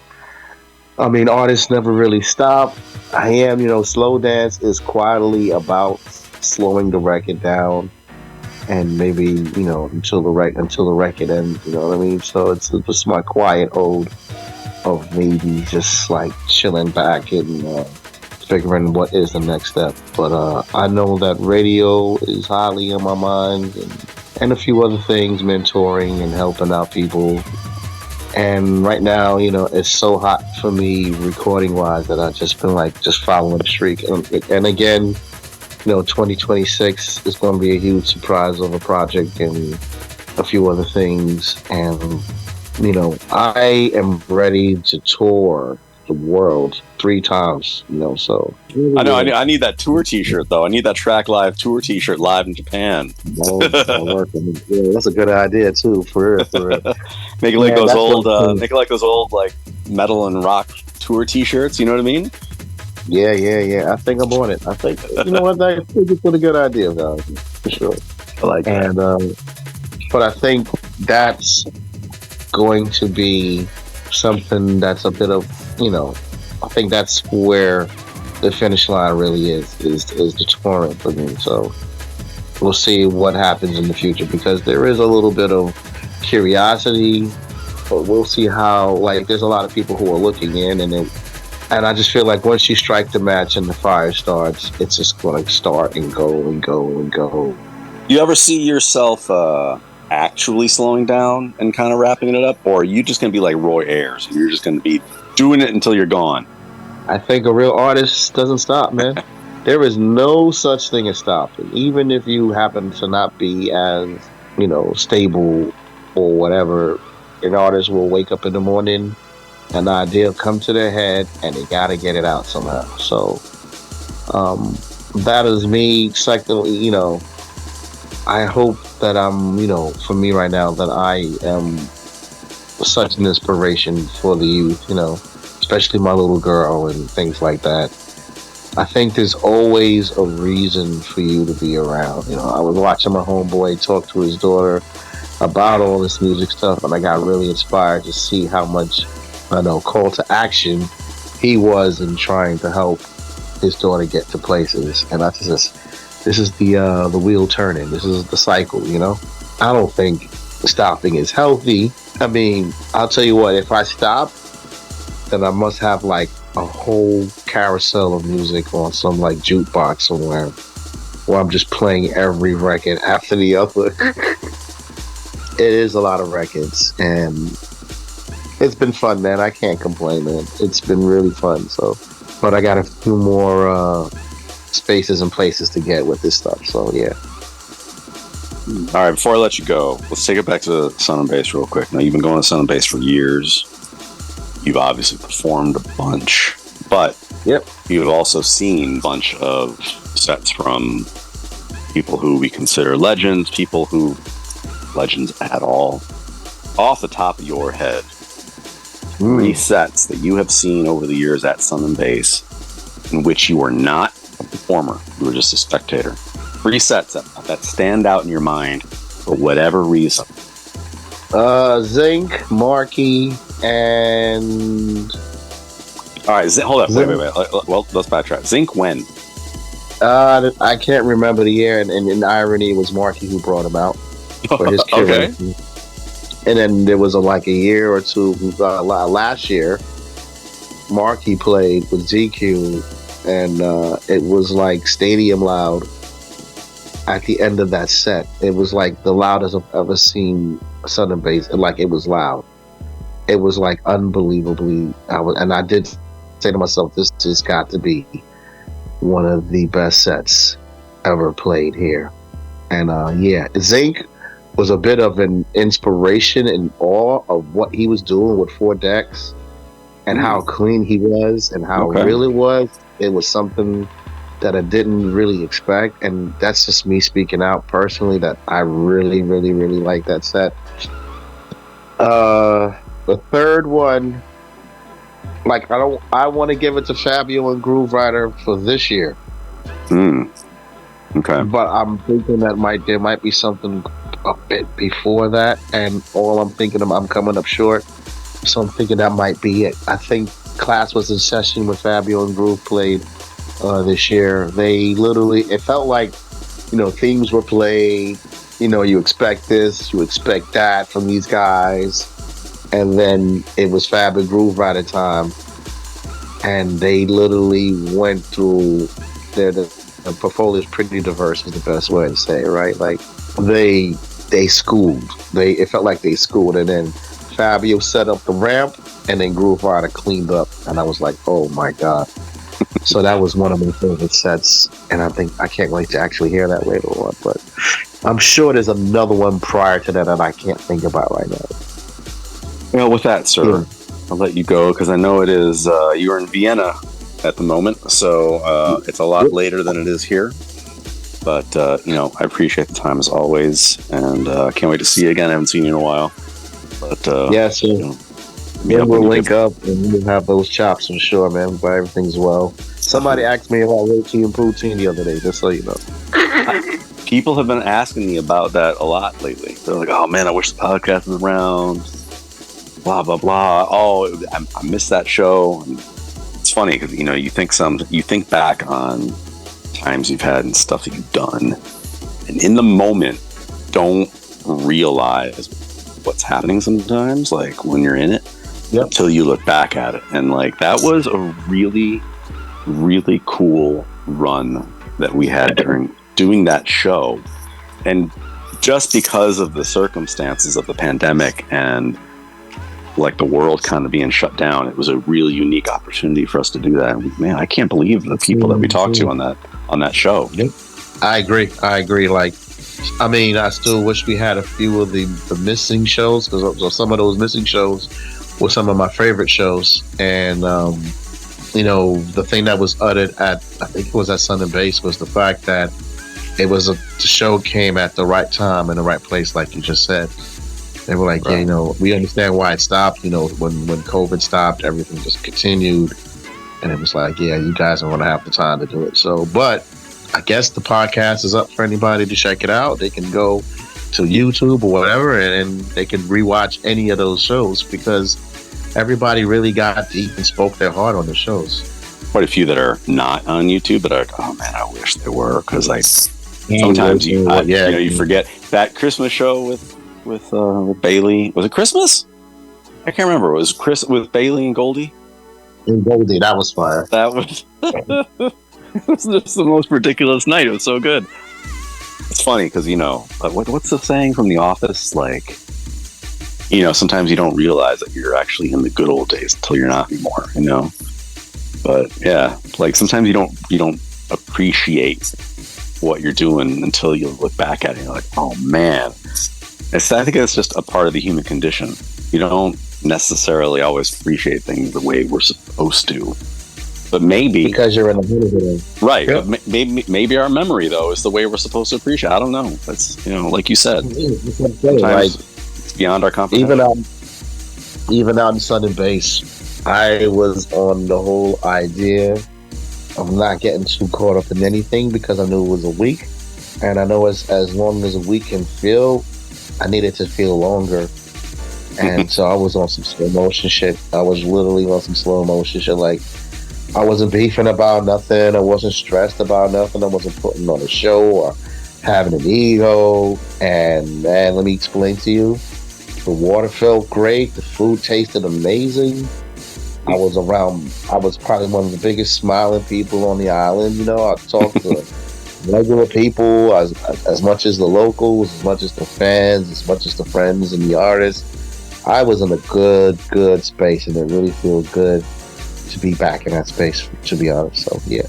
artists never really stop. I am, slow dance is quietly about slowing the record down, and maybe, until the record ends, you know what I mean? So it's just my quiet ode of maybe just like chilling back and figuring what is the next step. But I know that radio is highly in my mind, and a few other things, mentoring and helping out people. And right now, it's so hot for me recording wise that I've just been just following the streak. And again, 2026 is going to be a huge surprise of a project and a few other things. And, I am ready to tour the world 3 times, so. I know. I need that tour T-shirt though. I need that Track Live tour T-shirt live in Japan. Yeah, that's a good idea too. For real. Make it like those old, like metal and rock tour T-shirts. You know what I mean? Yeah. I think I'm on it. I think you know what? I think it's a good idea, guys. For sure. I like that. And but I think that's going to be something that's a bit of, I think that's where the finish line really is the touring for me. So we'll see what happens in the future, because there is a little bit of curiosity, but we'll see how, like, there's a lot of people who are looking in, and I just feel like once you strike the match and the fire starts, it's just going to start and go and go and go. You ever see yourself actually slowing down and kind of wrapping it up, or are you just going to be like Roy Ayers and you're just going to be doing it until you're gone? I think a real artist doesn't stop, man. There is no such thing as stopping. Even if you happen to not be as, stable or whatever, an artist will wake up in the morning, an idea will come to their head, and they got to get it out somehow. So that is me. Secondly, I hope that I'm, for me right now, that I am such an inspiration for the youth, especially my little girl and things like that. I think there's always a reason for you to be around. I was watching my homeboy talk to his daughter about all this music stuff, and I got really inspired to see how much, call to action he was in trying to help his daughter get to places. And this is the wheel turning. This is the cycle, I don't think stopping is healthy. I mean, I'll tell you what, if I stop, then I must have like a whole carousel of music on some like jukebox somewhere where I'm just playing every record after the other. It is a lot of records, and it's been fun, man. I can't complain, man. It's been really fun. So, but I got a few more spaces and places to get with this stuff. So yeah. All right, before I let you go, let's take it back to Sun and Bass real quick. Now, you've been going to Sun and Bass for years. You've obviously performed a bunch, but you've also seen a bunch of sets from people who we consider legends, people who legends at all. Off the top of your head, 3 sets that you have seen over the years at Sun and Bass in which you were not a performer, you were just a spectator. 3 sets that stand out in your mind for whatever reason. Zinc, Marquee, and... All right, hold up. Wait. Well, let's backtrack. Zinc when? I can't remember the year, and in irony, it was Marquee who brought him out for his karaoke. Okay. And then there was a year or two last year, Marquee played with ZQ, and it was like stadium loud at the end of that set. It was like the loudest I've ever seen Sun and Bass. It was loud. It was like unbelievably. I did say to myself, this has got to be one of the best sets ever played here. And Zinc was a bit of an inspiration and awe of what he was doing with 4 decks and how clean he was and how real it was. It was something that I didn't really expect, and that's just me speaking out personally, that I really, really, really like that set. The third one, I want to give it to Fabio and Groove Rider for this year. Okay. But I'm thinking that there might be something a bit before that, and all I'm thinking I'm coming up short. So I'm thinking that might be it. I think Class was in session with Fabio and Groove played this year. They literally, it felt like, themes were played. You expect this, you expect that from these guys, and then it was Fab and Groove Rider time, and they literally went through the portfolio is pretty diverse, is the best way to say it, right? Like they schooled. It felt like they schooled, and then Fabio set up the ramp, and then Groove Rider cleaned up, and I was like, oh my god. So that was one of my favorite sets, and I can't wait to actually hear that later on. But I'm sure there's another one prior to that I can't think about right now. Well, with that, sir, I'll let you go because I know it is. You're in Vienna at the moment, so it's a lot later than it is here. But I appreciate the time as always, and can't wait to see you again. I haven't seen you in a while. But we'll link up and we'll have those chops for sure, man. But everything's well. Somebody asked me about roti and poutine the other day, just so you know. People have been asking me about that a lot lately. They're like, "Oh man, I wish the podcast was around." Blah blah blah. Oh, I missed that show. And it's funny because you think back on times you've had and stuff that you've done, and in the moment, don't realize what's happening sometimes. Like when you're in it, until you look back at it, and like that was a really, really cool run that we had during doing that show, and just because of the circumstances of the pandemic and like the world kind of being shut down, it was a really unique opportunity for us to do that. And, man, I can't believe the people that we talked to on that show. I agree. Like, I mean, I still wish we had a few of the missing shows, because some of those missing shows were some of my favorite shows. And the thing that was uttered at, I think it was at Sun and Bass, was the fact that the show came at the right time and the right place, like you just said. They were like, right. We understand why it stopped. When COVID stopped, everything just continued. And it was like, you guys are going to have the time to do it. So, but I guess the podcast is up for anybody to check it out. They can go to YouTube or whatever, and they can rewatch any of those shows, because everybody really got deep and spoke their heart on the shows. Quite a few that are not on YouTube, but are, oh man, I wish they were, because like sometimes you forget that Christmas show with Bailey. Was it Christmas? I can't remember. It was Chris with Bailey and Goldie. And Goldie, that was fire. That was it was just the most ridiculous night. It was so good. It's funny because what's the saying from The Office? Like, sometimes you don't realize that you're actually in the good old days until you're not anymore. But yeah, like sometimes you don't appreciate what you're doing until you look back at it and you're like, oh man. I think it's just a part of the human condition. You don't necessarily always appreciate things the way we're supposed to. But maybe because you're in the middle of it. Right. Yep. But maybe our memory though is the way we're supposed to appreciate. I don't know. That's like you said. Sometimes it's beyond our comprehension. Even out in Sun and Bass, I was on the whole idea of not getting too caught up in anything, because I knew it was a week. And I know as long as a week can feel, I needed to feel longer. And so I was on some slow motion shit. I was literally on some slow motion shit. Like, I wasn't beefing about nothing. I wasn't stressed about nothing. I wasn't putting on a show or having an ego. And man, let me explain to you. The water felt great. The food tasted amazing. I was probably one of the biggest smiling people on the island. I talked to regular people as much as the locals, as much as the fans, as much as the friends and the artists. I was in a good space, and it really feels good to be back in that space, to be honest. So yeah.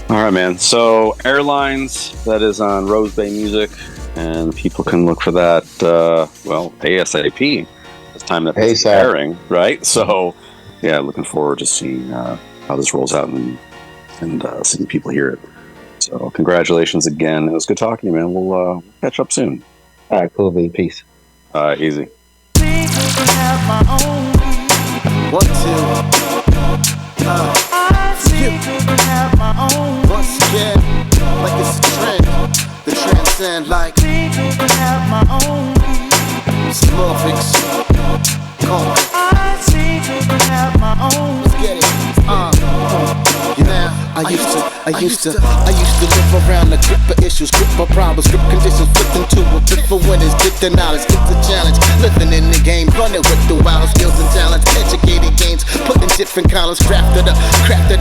All right, man. So Airlines, that is on Rose Bay Music, and people can look for that ASAP. It's time that it's airing, right? So yeah, looking forward to seeing how this rolls out and seeing people hear it. So congratulations again. It was good talking to you, man. We'll catch up soon. All right, cool, baby. Peace. Easy. 1, 2. Once again, like it's a trend, the transcend like small fix. Let's get it. I used to live around the grip of issues, grip of problems, grip conditions, flipped into a grip for winners, get the knowledge, get the challenge, living in the game, running with the wild skills and talents, educated games, put in different columns, crafted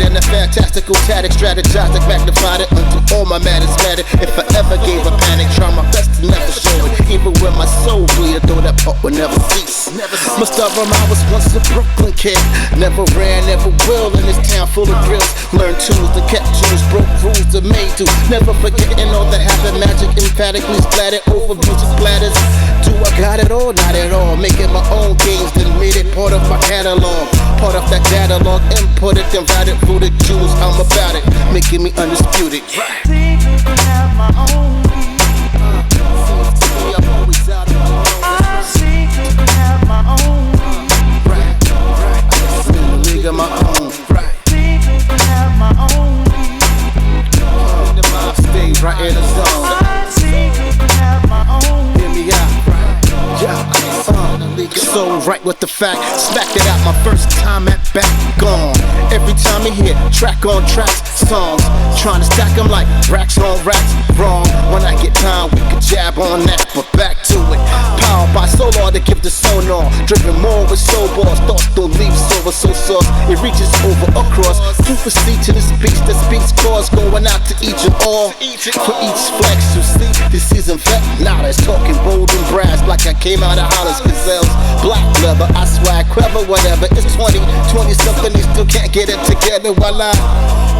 in a fantastical tactic, strategized, magnified it until all my matters mattered. If I ever gave a panic, try my best to never show it, even when my soul bleed, though that part would never cease. Must have I was once a Brooklyn kid, never ran, never will in this town full of grills, learned tools, the kept tools, rules, broke rules are made to. Never forgetting all the habit, magic emphatically splattered over music platters. Do I got it all? Not at all. Making my own games, then made it part of my catalog. Part of that catalog, imported, then routed through the Jews. I'm about it, making me undisputed. Have my own beat. I'm always out of my own. I seem to have my own beat. Right. I'm in the league of my own. Right. Have my own beat. Stay right in the zone. I seem to have my own beat. Hear me out. So right with the fact, smacked it out my first time at back, gone. Every time I hear track on tracks, songs, trying to stack them like racks on racks, wrong. When I get time, we could jab on that, but back to it. Powered by solar to give the sonar, driven more with soul balls, thoughts don't leave sober, so sauce. It reaches over across, proof of speech to the speech that speaks cause, going out to each and all. For each flex, you see, this season vet, now that's talking bold and brass, like I came out of Hollis Gazelles. Black leather, I swag, clever, whatever. It's 20 something, they still can't get it together while I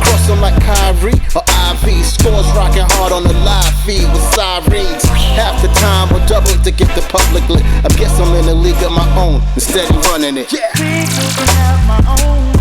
cross them like Kyrie or IV. Scores rocking hard on the live feed with sirens. Half the time or double to get the public lit. I guess I'm in a league of my own instead of running it. Have my own